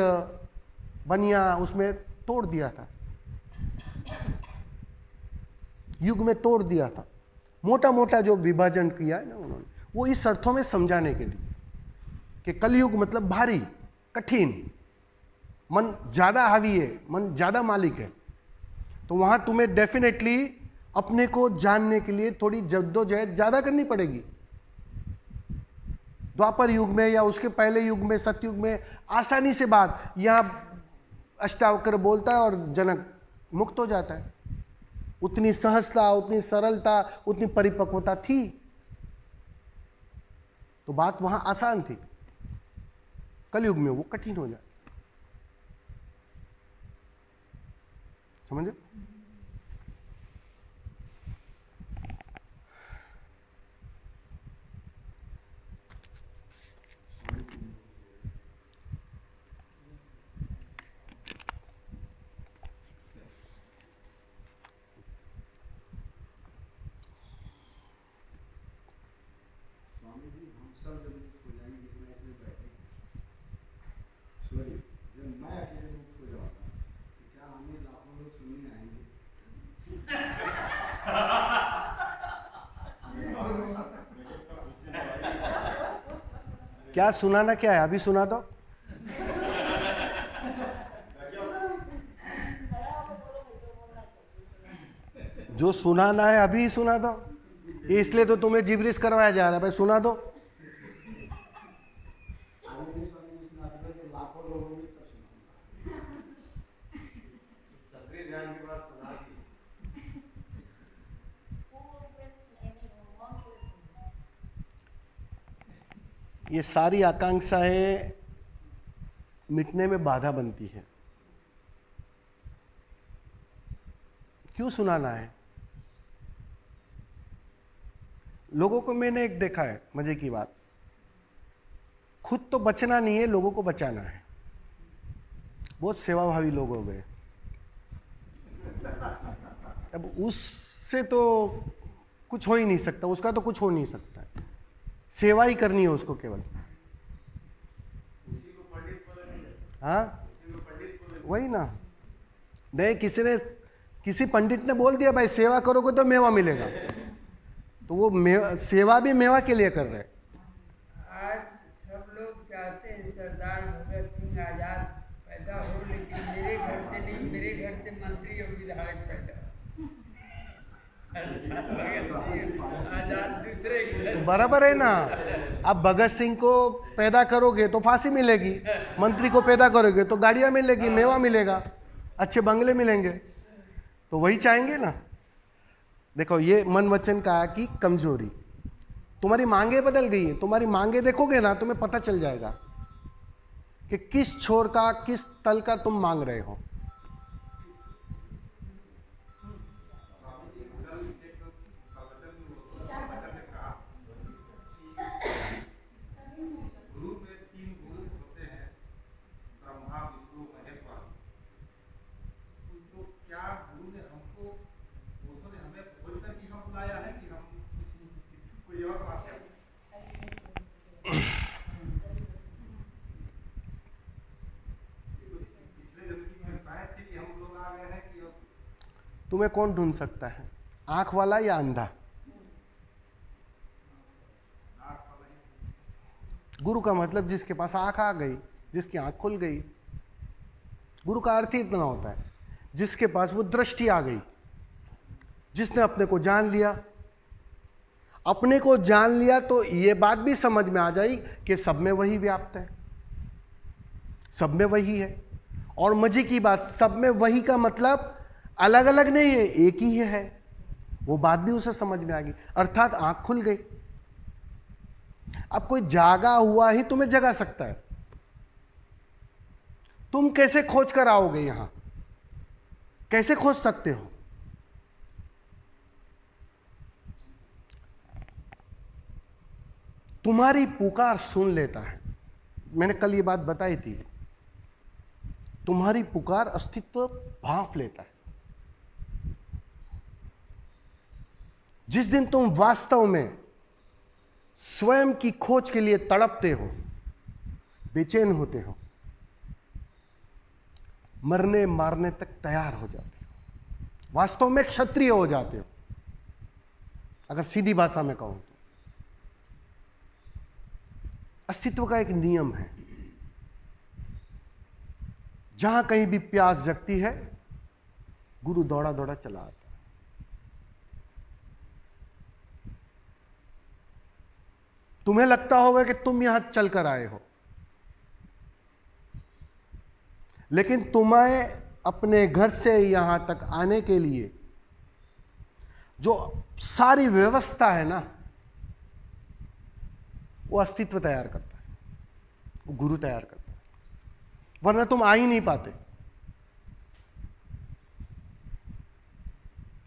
बनिया उसमें तोड़ दिया था, युग में तोड़ दिया था। मोटा मोटा जो विभाजन किया है ना उन्होंने, वो इस अर्थों में समझाने के लिए कि कलयुग मतलब भारी, कठिन, मन ज्यादा हावी है, मन ज्यादा मालिक है। तो वहां तुम्हें डेफिनेटली अपने को जानने के लिए थोड़ी जद्दोजहद ज्यादा करनी पड़ेगी। द्वापर युग में या उसके पहले युग में, सतयुग में आसानी से बात, यहां अष्टावक्र बोलता है और जनक मुक्त हो जाता है। उतनी सहजता, उतनी सरलता, उतनी परिपक्वता थी, तो बात वहां आसान थी। कलयुग में वो कठिन हो जाए। समझे? स्वामी जी, हम सब जब मुक्त हो जाएंगे, जितना इसमें बैठे, सॉरी, जब मैं अकेले मुक्त हो जाऊंगा, तो क्या हमें लाखों लोग सुनने आएंगे? क्या सुनाना क्या है? अभी सुना दो। जो सुनाना है अभी सुना दो। इसलिए तो तुम्हें जिब्रिश करवाया जा रहा है, भाई सुना दो। लाखों लोगों में तब सुनाऊंगा। सक्रिय ध्यान के बाद सुना दी। ये सारी आकांक्षाएं मिटने में बाधा बनती है। क्यों सुनाना है? लोगों को मैंने एक देखा है, मजे की बात, खुद तो बचना नहीं है, लोगों को बचाना है। बहुत सेवाभावी लोग हो गए। अब उससे तो कुछ हो ही नहीं सकता, उसका तो कुछ हो नहीं सकता। सेवा ही करनी है उसको केवल। हाँ, वही ना। नहीं, किसी पंडित ने बोल दिया भाई सेवा करोगे तो मेवा मिलेगा, तो वो सेवा भी मेवा के लिए कर रहे हैं। आज सब लोग चाहते हैं सरदार भगत सिंह आजाद पैदा हो, लेकिन मेरे घर से नहीं, मेरे घर से मंत्री और विधायक पैदा। आजाद दूसरे घर। बराबर है ना। अब भगत सिंह को पैदा करोगे तो फांसी मिलेगी, मंत्री को पैदा करोगे तो गाड़ियां मिलेगी, मेवा मिलेगा, अच्छे बंगले मिलेंगे। तो वही चाहेंगे ना। देखो, ये मन वचन का की कमजोरी। तुम्हारी मांगे बदल गई है। तुम्हारी मांगे देखोगे ना, तुम्हें पता चल जाएगा कि किस छोर का, किस तल का तुम मांग रहे हो। गुरु में 3 गुरु होते हैं, ब्रह्मा विष्णु महेश्वर। तो क्या गुरु ने हमको, उन्होंने हमें खोज कर के हम बुलाया है कि हम कोई और बात है? पिछले जन्म में पाए थे कि हम लोग आ गए हैं कि अब तुम्हें कौन ढूंढ सकता है, आंख वाला या अंधा? गुरु का मतलब जिसके पास आंख आ गई, जिसकी आंख खुल गई। गुरु का अर्थ ही इतना होता है, जिसके पास वो दृष्टि आ गई, जिसने अपने को जान लिया। अपने को जान लिया तो ये बात भी समझ में आ जाएगी कि सब में वही व्याप्त है, सब में वही है। और मजे की बात, सब में वही का मतलब अलग अलग नहीं है, एक ही है। वो बात भी उसे समझ में आ गई, अर्थात आंख खुल गई। अब कोई जागा हुआ ही तुम्हें जगा सकता है। तुम कैसे खोज कर आओगे यहां? कैसे खोज सकते हो? तुम्हारी पुकार सुन लेता है। मैंने कल ये बात बताई थी, तुम्हारी पुकार अस्तित्व भांप लेता है। जिस दिन तुम वास्तव में स्वयं की खोज के लिए तड़पते हो, बेचैन होते हो, मरने मारने तक तैयार हो जाते हो, वास्तव में क्षत्रिय हो जाते हो, अगर सीधी भाषा में कहूं तो। अस्तित्व का एक नियम है, जहां कहीं भी प्यास जगती है, गुरु दौड़ा दौड़ा चला आता है। तुम्हें लगता होगा कि तुम यहां चलकर आए हो, लेकिन तुम्हें अपने घर से यहां तक आने के लिए जो सारी व्यवस्था है ना, वो अस्तित्व तैयार करता है, वो गुरु तैयार करता है, वरना तुम आ ही नहीं पाते।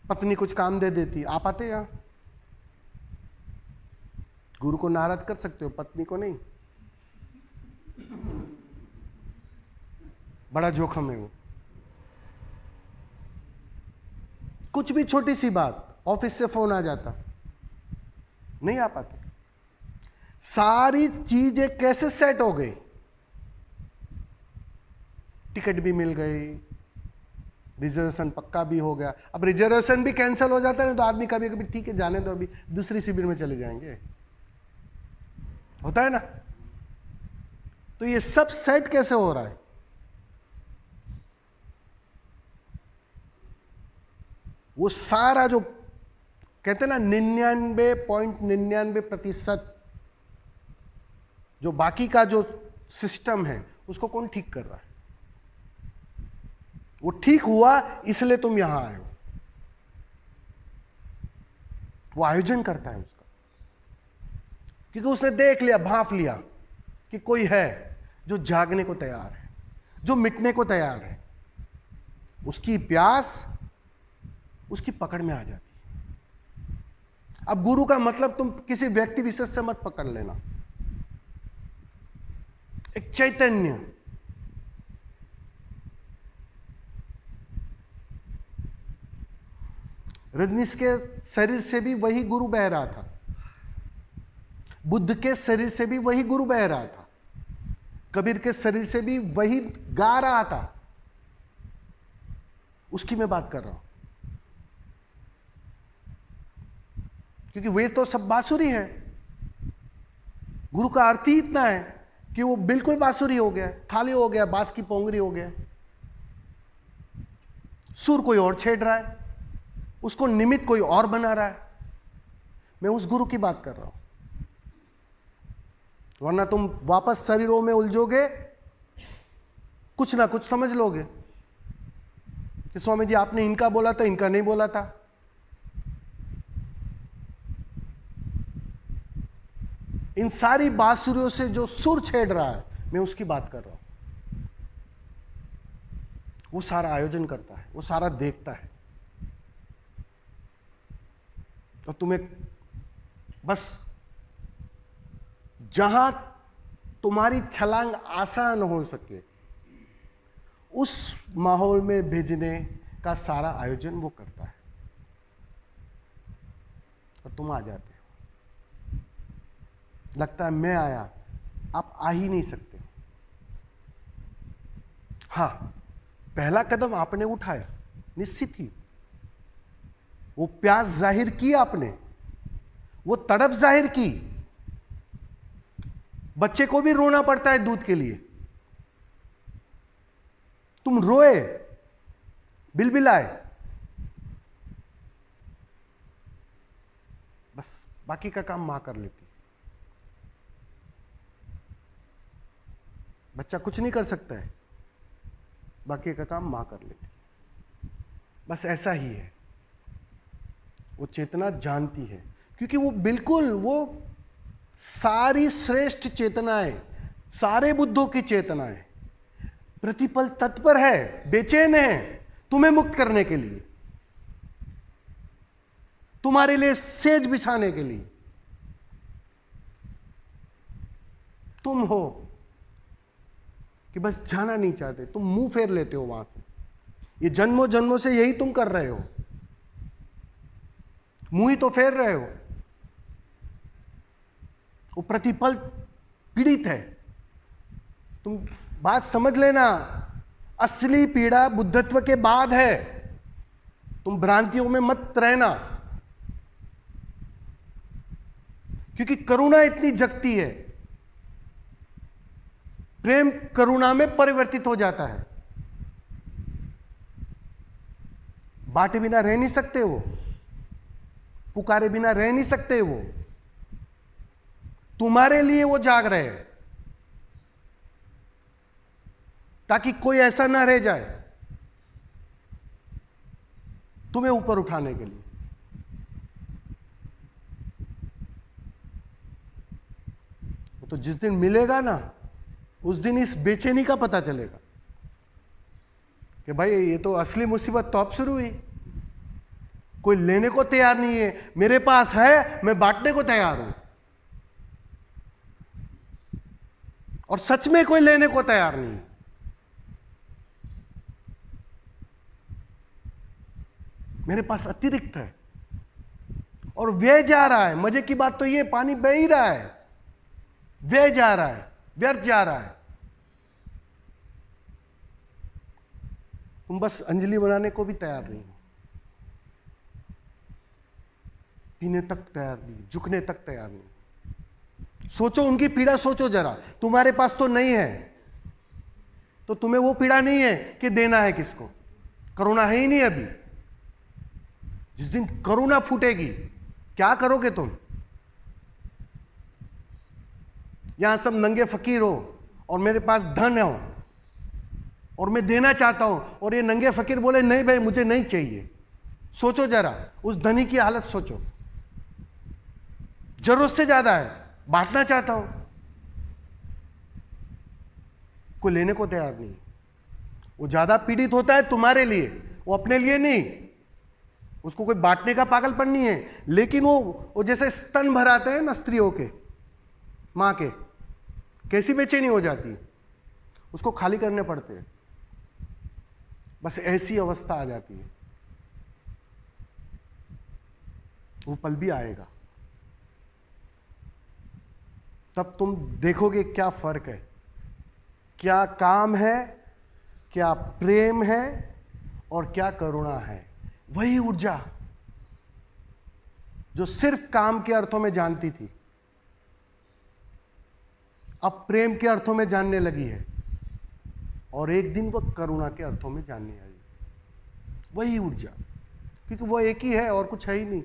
पत्नी कुछ काम दे देती, आ पाते यहां? गुरु को नाराज कर सकते हो, पत्नी को नहीं। बड़ा जोखम है वो। कुछ भी छोटी सी बात, ऑफिस से फोन आ जाता, नहीं आ पाते। सारी चीजें कैसे सेट हो गई? टिकट भी मिल गई, रिजर्वेशन पक्का भी हो गया। अब रिजर्वेशन भी कैंसिल हो जाता है ना, तो आदमी कभी कभी ठीक है जाने दो, अभी दूसरी शिविर में चले जाएंगे, होता है ना। तो ये सब सेट कैसे हो रहा है? वो सारा जो कहते हैं ना 99.99% जो बाकी का जो सिस्टम है, उसको कौन ठीक कर रहा है? वो ठीक हुआ इसलिए तुम यहां आए हो। वो आयोजन करता है उसका, क्योंकि उसने देख लिया, भांप लिया कि कोई है जो जागने को तैयार है, जो मिटने को तैयार है। उसकी प्यास उसकी पकड़ में आ जाती है। अब गुरु का मतलब तुम किसी व्यक्ति विशेष से मत पकड़ लेना, एक चैतन्य, रजनीश के शरीर से भी वही गुरु बह रहा था, बुद्ध के शरीर से भी वही गुरु बह रहा था, कबीर के शरीर से भी वही गा रहा था। उसकी मैं बात कर रहा हूं, क्योंकि वे तो सब बांसुरी है। गुरु का अर्थ ही इतना है कि वो बिल्कुल बांसुरी हो गया, खाली हो गया, बांस की पोंगरी हो गया। सुर कोई और छेड़ रहा है, उसको निमित्त कोई और बना रहा है। मैं उस गुरु की बात कर रहा हूं, वरना तुम वापस शरीरों में उलझोगे, कुछ ना कुछ समझ लोगे कि स्वामी जी आपने इनका बोला था, इनका नहीं बोला था। इन सारी बांसुरियों से जो सुर छेड़ रहा है, मैं उसकी बात कर रहा हूं। वो सारा आयोजन करता है, वो सारा देखता है, और तुम्हें बस जहां तुम्हारी छलांग आसान हो सके उस माहौल में भेजने का सारा आयोजन वो करता है, और तुम आ जाते हो। लगता है मैं आया, आप आ ही नहीं सकते। हां, पहला कदम आपने उठाया, निश्चित ही वो प्यास जाहिर की आपने, वो तड़प जाहिर की। बच्चे को भी रोना पड़ता है दूध के लिए, तुम रोए, बिलबिलाए, बस बाकी का काम मां कर लेती। बच्चा कुछ नहीं कर सकता है, बाकी का काम मां कर लेती। बस ऐसा ही है, वो चेतना जानती है, क्योंकि वो बिल्कुल वो सारी श्रेष्ठ चेतनाएं, सारे बुद्धों की चेतनाएं प्रतिपल तत्पर है, बेचैन है तुम्हें मुक्त करने के लिए, तुम्हारे लिए सेज बिछाने के लिए। तुम हो कि बस जाना नहीं चाहते, तुम मुंह फेर लेते हो वहां से। ये जन्मों जन्मों से यही तुम कर रहे हो, मुंह ही तो फेर रहे हो। वो प्रतिपल पीड़ित है। तुम बात समझ लेना, असली पीड़ा बुद्धत्व के बाद है। तुम भ्रांतियों में मत रहना, क्योंकि करुणा इतनी जगती है, प्रेम करुणा में परिवर्तित हो जाता है। बांटे बिना रह नहीं सकते वो, पुकारे बिना रह नहीं सकते वो। तुम्हारे लिए वो जाग रहे हैं, ताकि कोई ऐसा ना रह जाए तुम्हें ऊपर उठाने के लिए। तो जिस दिन मिलेगा ना, उस दिन इस बेचैनी का पता चलेगा कि भाई ये तो असली मुसीबत तो अब शुरू हुई। कोई लेने को तैयार नहीं है, मेरे पास है, मैं बांटने को तैयार हूं, और सच में कोई लेने को तैयार नहीं है। मेरे पास अतिरिक्त है और व्यय जा रहा है। मजे की बात तो ये, पानी बह ही रहा है, व्यय जा रहा है, व्यर्थ जा रहा है। तुम बस अंजलि बनाने को भी तैयार नहीं हो, पीने तक तैयार नहीं, झुकने तक तैयार नहीं। सोचो उनकी पीड़ा, सोचो जरा। तुम्हारे पास तो नहीं है, तो तुम्हें वो पीड़ा नहीं है कि देना है किसको। करुणा है ही नहीं अभी। जिस दिन करुणा फूटेगी, क्या करोगे तुम? यहां सब नंगे फकीर हो और मेरे पास धन हो और मैं देना चाहता हूं, और ये नंगे फकीर बोले नहीं भाई मुझे नहीं चाहिए। सोचो जरा, उस धनी की हालत सोचो। जरूरत से ज्यादा है, बांटना चाहता हूं, कोई लेने को तैयार नहीं। वो ज्यादा पीड़ित होता है तुम्हारे लिए, वो अपने लिए नहीं। उसको कोई बांटने का पागलपन नहीं है, लेकिन वो जैसे स्तन भराते हैं ना स्त्रियों के, मां के, कैसी बेचैनी हो जाती है, उसको खाली करने पड़ते हैं। बस ऐसी अवस्था आ जाती है। वो पल भी आएगा, तब तुम देखोगे क्या फर्क है, क्या काम है, क्या प्रेम है और क्या करुणा है। वही ऊर्जा जो सिर्फ काम के अर्थों में जानती थी, अब प्रेम के अर्थों में जानने लगी है, और एक दिन वह करुणा के अर्थों में जानने आई। वही ऊर्जा, क्योंकि वो एक ही है और कुछ है ही नहीं।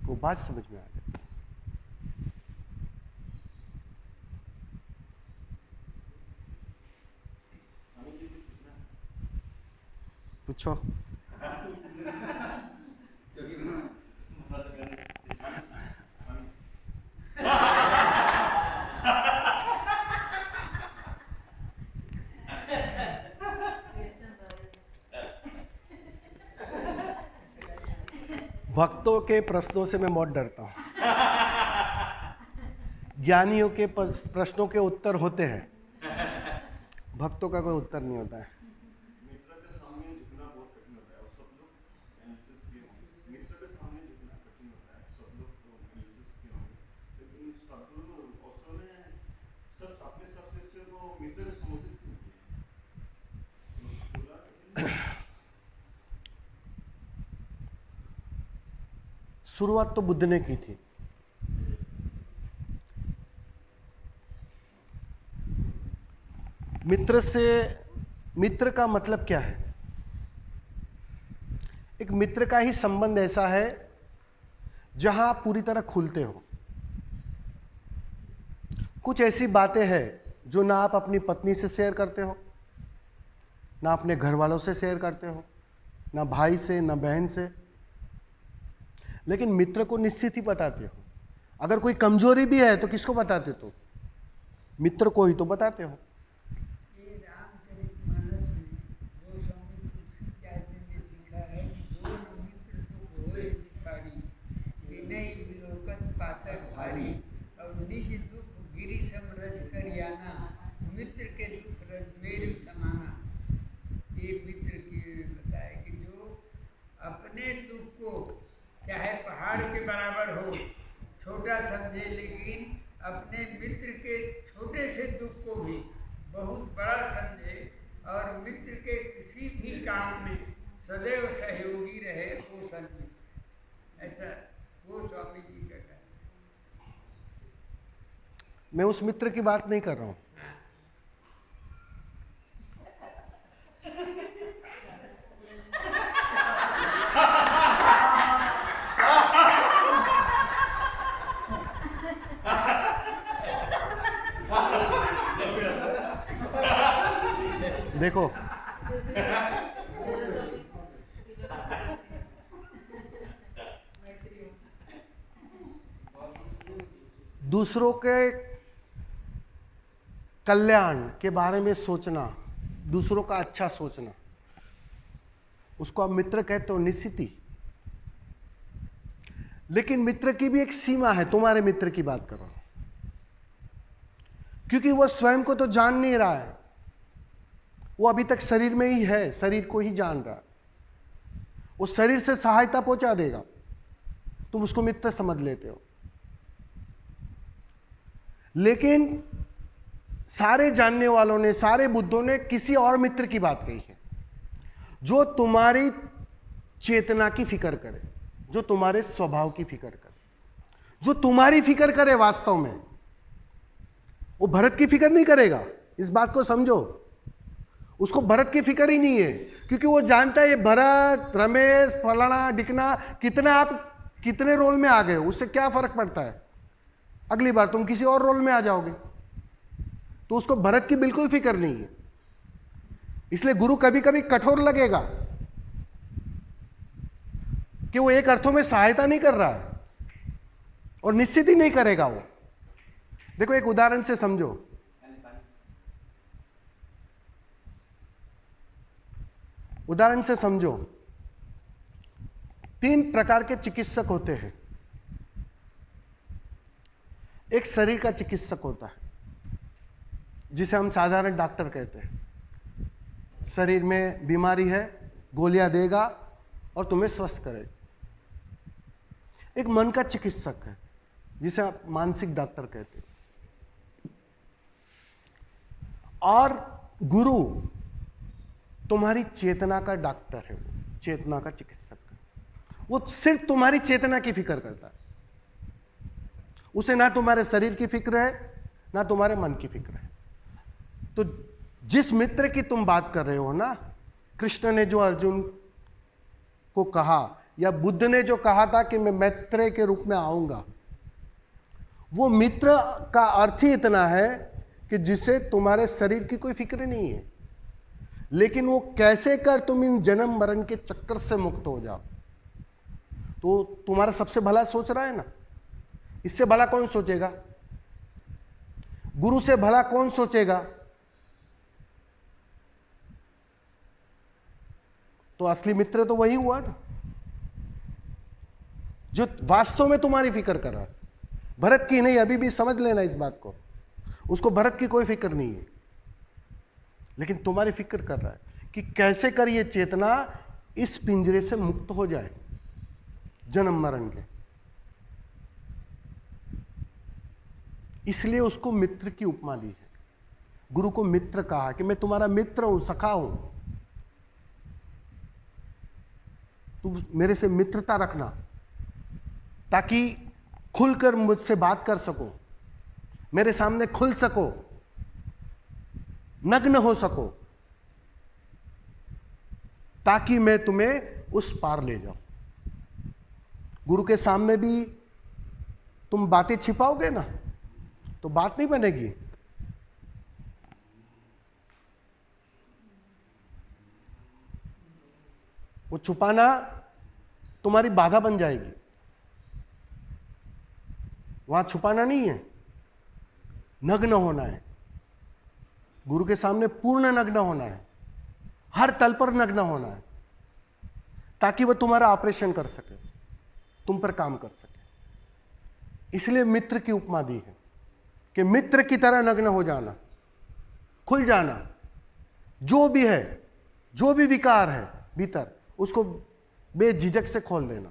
वो बात समझ में आ गई। पूछो। क्योंकि भक्तों के प्रश्नों से मैं बहुत डरता हूं। ज्ञानियों के प्रश्नों के उत्तर होते हैं, भक्तों का कोई उत्तर नहीं होता है। मित्र के सामने झुकना बहुत कठिन होता है और सब लोग एनालिसिस किए होंगे। मित्र के सामने झुकना कठिन होता है, सब लोग तो एनालिसिस किए होंगे। लेकिन सदगुरु ओशो ने सब अपने सब शिष्य को मित्र के संबोधित क्यों किया? शुरुआत तो बुद्ध ने की थी। मित्र का मतलब क्या है? एक मित्र का ही संबंध ऐसा है जहां आप पूरी तरह खुलते हो। कुछ ऐसी बातें हैं जो ना आप अपनी पत्नी से शेयर करते हो, ना अपने घर वालों से शेयर करते हो, ना भाई से, ना बहन से, लेकिन मित्र को निश्चित ही बताते हो। अगर कोई कमजोरी भी है तो किसको बताते हो? मित्र को ही तो बताते हो। ये रामचरितमानस में गोस्वामी तुलसीदास ने लिखा है, दो मित्र दुख होए भिखारी, विनय विलोकन पातक भारी, और निज दुख गिरि सम रज कर याना, मित्र के दुख रज मेरु समाना। ये मित्र की बताया कि जो अपने दुख को चाहे पहाड़ के बराबर हो छोटा समझे, लेकिन अपने मित्र के छोटे से दुख को भी बहुत बड़ा समझे और मित्र के किसी भी काम में सदैव सहयोगी रहे, वो समझे। ऐसा वो स्वामी जी का कहना है। मैं उस मित्र की बात नहीं कर रहा हूं। देखो, दूसरों के कल्याण के बारे में सोचना, दूसरों का अच्छा सोचना, उसको आप मित्र कहते हो, निश्चित ही। लेकिन मित्र की भी एक सीमा है। तुम्हारे मित्र की बात कर रहा हूं, क्योंकि वह स्वयं को तो जान नहीं रहा है, वो अभी तक शरीर में ही है, शरीर को ही जान रहा है। वो शरीर से सहायता पहुंचा देगा, तुम उसको मित्र समझ लेते हो। लेकिन सारे जानने वालों ने, सारे बुद्धों ने किसी और मित्र की बात कही है, जो तुम्हारी चेतना की फिक्र करे, जो तुम्हारे स्वभाव की फिक्र करे, जो तुम्हारी फिक्र करे। वास्तव में वो भरत की फिक्र नहीं करेगा, इस बात को समझो। उसको भरत की फिक्र ही नहीं है, क्योंकि वो जानता है ये भरत, रमेश, फलाना डिकना, कितने रोल में आ गए, उससे क्या फर्क पड़ता है। अगली बार तुम किसी और रोल में आ जाओगे। तो उसको भरत की बिल्कुल फिक्र नहीं है। इसलिए गुरु कभी कभी कठोर लगेगा कि वो एक अर्थों में सहायता नहीं कर रहा है, और निश्चित ही नहीं करेगा वो। देखो, एक उदाहरण से समझो। उदाहरण से समझो, 3 प्रकार के चिकित्सक होते हैं। एक शरीर का चिकित्सक होता है, जिसे हम साधारण डॉक्टर कहते हैं। शरीर में बीमारी है, गोलियां देगा और तुम्हें स्वस्थ करेगा। एक मन का चिकित्सक है, जिसे आप मानसिक डॉक्टर कहते हैं। और गुरु तुम्हारी चेतना का डॉक्टर है, वो चेतना का चिकित्सक है। वो सिर्फ तुम्हारी चेतना की फिक्र करता है। उसे ना तुम्हारे शरीर की फिक्र है, ना तुम्हारे मन की फिक्र है। तो जिस मित्र की तुम बात कर रहे हो ना, कृष्ण ने जो अर्जुन को कहा, या बुद्ध ने जो कहा था कि मैं मैत्रेय के रूप में आऊंगा, वो मित्र का अर्थ ही इतना है कि जिसे तुम्हारे शरीर की कोई फिक्र नहीं है, लेकिन वो कैसे कर तुम इन जन्म मरण के चक्कर से मुक्त हो जाओ। तो तुम्हारा सबसे भला सोच रहा है ना। इससे भला कौन सोचेगा? गुरु से भला कौन सोचेगा? तो असली मित्र तो वही हुआ ना। जो वास्तव में तुम्हारी फिक्र कर रहा है। भरत की नहीं, अभी भी समझ लेना इस बात को, उसको भरत की कोई फिक्र नहीं है, लेकिन तुम्हारी फिक्र कर रहा है कि कैसे कर ये चेतना इस पिंजरे से मुक्त हो जाए जन्म मरण के। इसलिए उसको मित्र की उपमा दी है, गुरु को मित्र कहा कि मैं तुम्हारा मित्र हूं, सखा हूं, तुम मेरे से मित्रता रखना ताकि खुलकर मुझसे बात कर सको, मेरे सामने खुल सको, नग्न हो सको, ताकि मैं तुम्हें उस पार ले जाऊं। गुरु के सामने भी तुम बातें छिपाओगे ना तो बात नहीं बनेगी। वो छुपाना तुम्हारी बाधा बन जाएगी। वहां छुपाना नहीं है, नग्न होना है, गुरु के सामने पूर्ण नग्न होना है, हर तल पर नग्न होना है, ताकि वह तुम्हारा ऑपरेशन कर सके, तुम पर काम कर सके। इसलिए मित्र की उपमा दी है कि मित्र की तरह नग्न हो जाना, खुल जाना, जो भी है, जो भी विकार है भीतर, उसको बेझिझक से खोल देना,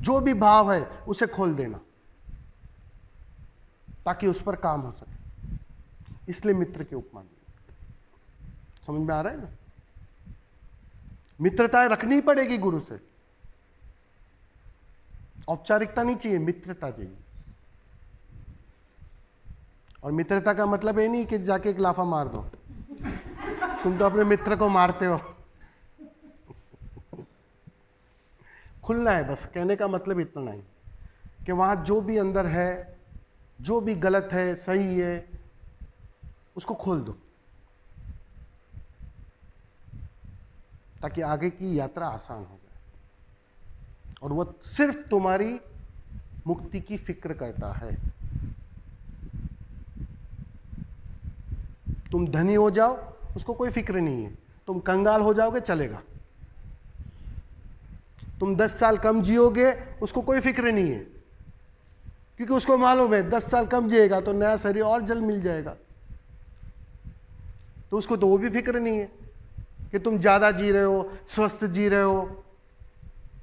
जो भी भाव है उसे खोल देना, ताकि उस पर काम हो सके। इसलिए मित्र की उपमा दी। समझ में आ रहा है ना? मित्रता रखनी पड़ेगी गुरु से, औपचारिकता नहीं चाहिए, मित्रता चाहिए। और मित्रता का मतलब ये नहीं कि जाके एक लाफा मार दो, तुम तो अपने मित्र को मारते हो। खुलना है बस, कहने का मतलब इतना ही कि वहां जो भी अंदर है, जो भी गलत है, सही है, उसको खोल दो, ताकि आगे की यात्रा आसान हो जाए। और वो सिर्फ तुम्हारी मुक्ति की फिक्र करता है। तुम धनी हो जाओ, उसको कोई फिक्र नहीं है, तुम कंगाल हो जाओगे चलेगा। तुम 10 साल कम जियोगे, उसको कोई फिक्र नहीं है, क्योंकि उसको मालूम है 10 साल कम जिएगा तो नया शरीर और जल्द मिल जाएगा। तो उसको तो वो भी फिक्र नहीं है कि तुम ज्यादा जी रहे हो, स्वस्थ जी रहे हो,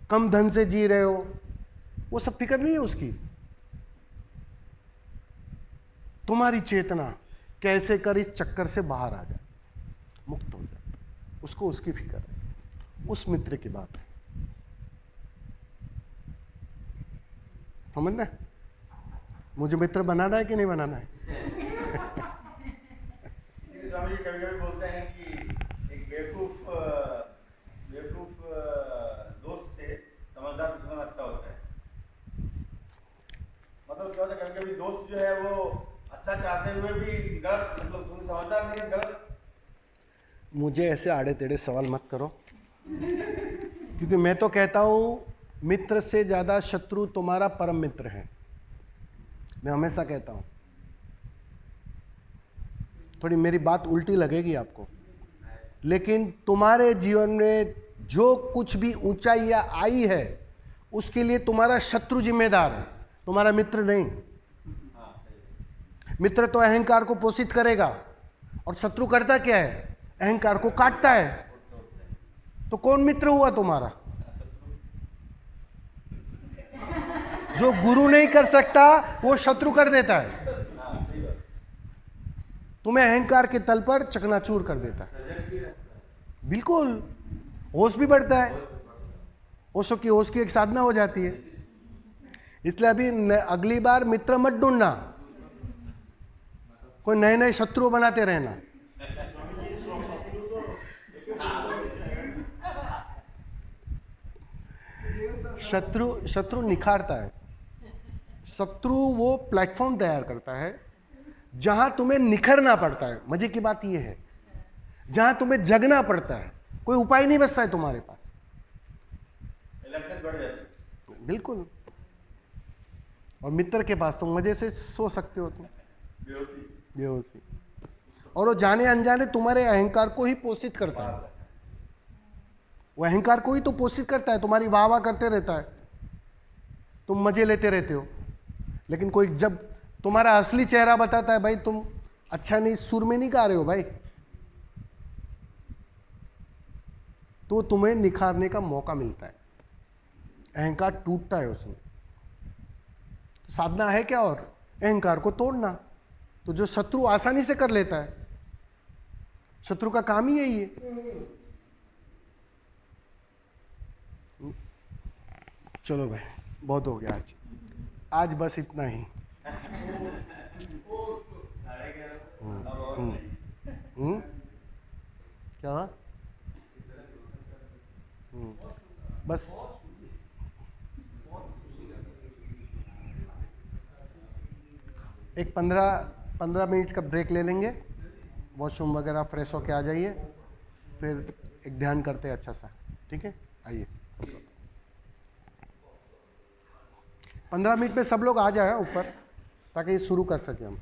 कम धन से जी रहे हो, वो सब फिक्र नहीं है उसकी। तुम्हारी चेतना कैसे कर इस चक्कर से बाहर आ जाए, मुक्त हो जाए, उसको उसकी फिक्र है। उस मित्र की बात है। समझना? मुझे मित्र बनाना है कि नहीं बनाना है? स्वामी जी कभी कभी बोलते हैं कि एक बेवकूफ दोस्त से समझदार दुश्मन अच्छा होता है। मतलब क्या होता है, कभी कभी दोस्त जो है वो अच्छा चाहते हुए भी गलत, मतलब तुम समझदार नहीं, गलत। मुझे ऐसे आड़े टेढ़े सवाल मत करो, क्योंकि मैं तो कहता हूं मित्र से ज्यादा शत्रु तुम्हारा परम मित्र है। मैं हमेशा कहता हूं, थोड़ी मेरी बात उल्टी लगेगी आपको, लेकिन तुम्हारे जीवन में जो कुछ भी ऊंचाइयां आई है उसके लिए तुम्हारा शत्रु जिम्मेदार है, तुम्हारा मित्र नहीं। मित्र तो अहंकार को पोषित करेगा, और शत्रु करता क्या है? अहंकार को काटता है। तो कौन मित्र हुआ तुम्हारा? जो गुरु नहीं कर सकता वो शत्रु कर देता है, तुम्हें अहंकार के तल पर चकनाचूर कर देता है। बिल्कुल, होश भी बढ़ता है, होश की एक साधना हो जाती है। इसलिए अभी अगली बार मित्र मत ढूंढना, कोई नए नए शत्रु बनाते रहना। शत्रु निखारता है। शत्रु वो प्लेटफॉर्म तैयार करता है जहां तुम्हें निखरना पड़ता है। मजे की बात यह है, जहां तुम्हें जगना पड़ता है, कोई उपाय नहीं बचता है तुम्हारे पास। बढ़ जाती है। बिल्कुल। और मित्र के पास तुम मजे से सो सकते हो, तुम बेहोशी। और वो जाने अनजाने तुम्हारे अहंकार को ही पोषित करता है। वो अहंकार को ही तो पोषित करता है, तुम्हारी वाह वाह करते रहता है। तुम मजे लेते रहते हो, लेकिन कोई जब तुम्हारा असली चेहरा बताता है भाई तुम अच्छा नहीं, सुर में नहीं गा रहे हो भाई, तो तुम्हें निखारने का मौका मिलता है, अहंकार टूटता है उसमें। साधना है क्या और अहंकार को तोड़ना, तो जो शत्रु आसानी से कर लेता है, शत्रु का काम ही यही है। चलो भाई बहुत हो गया आज, आज बस इतना ही। क्या हुआ? बस एक 15 मिनट का ब्रेक ले लेंगे, वॉशरूम वगैरह फ्रेश होके आ जाइए, फिर एक ध्यान करते हैं अच्छा सा, ठीक है? आइए 15 मिनट में सब लोग आ जाए ऊपर, ताकि शुरू कर सकें हम।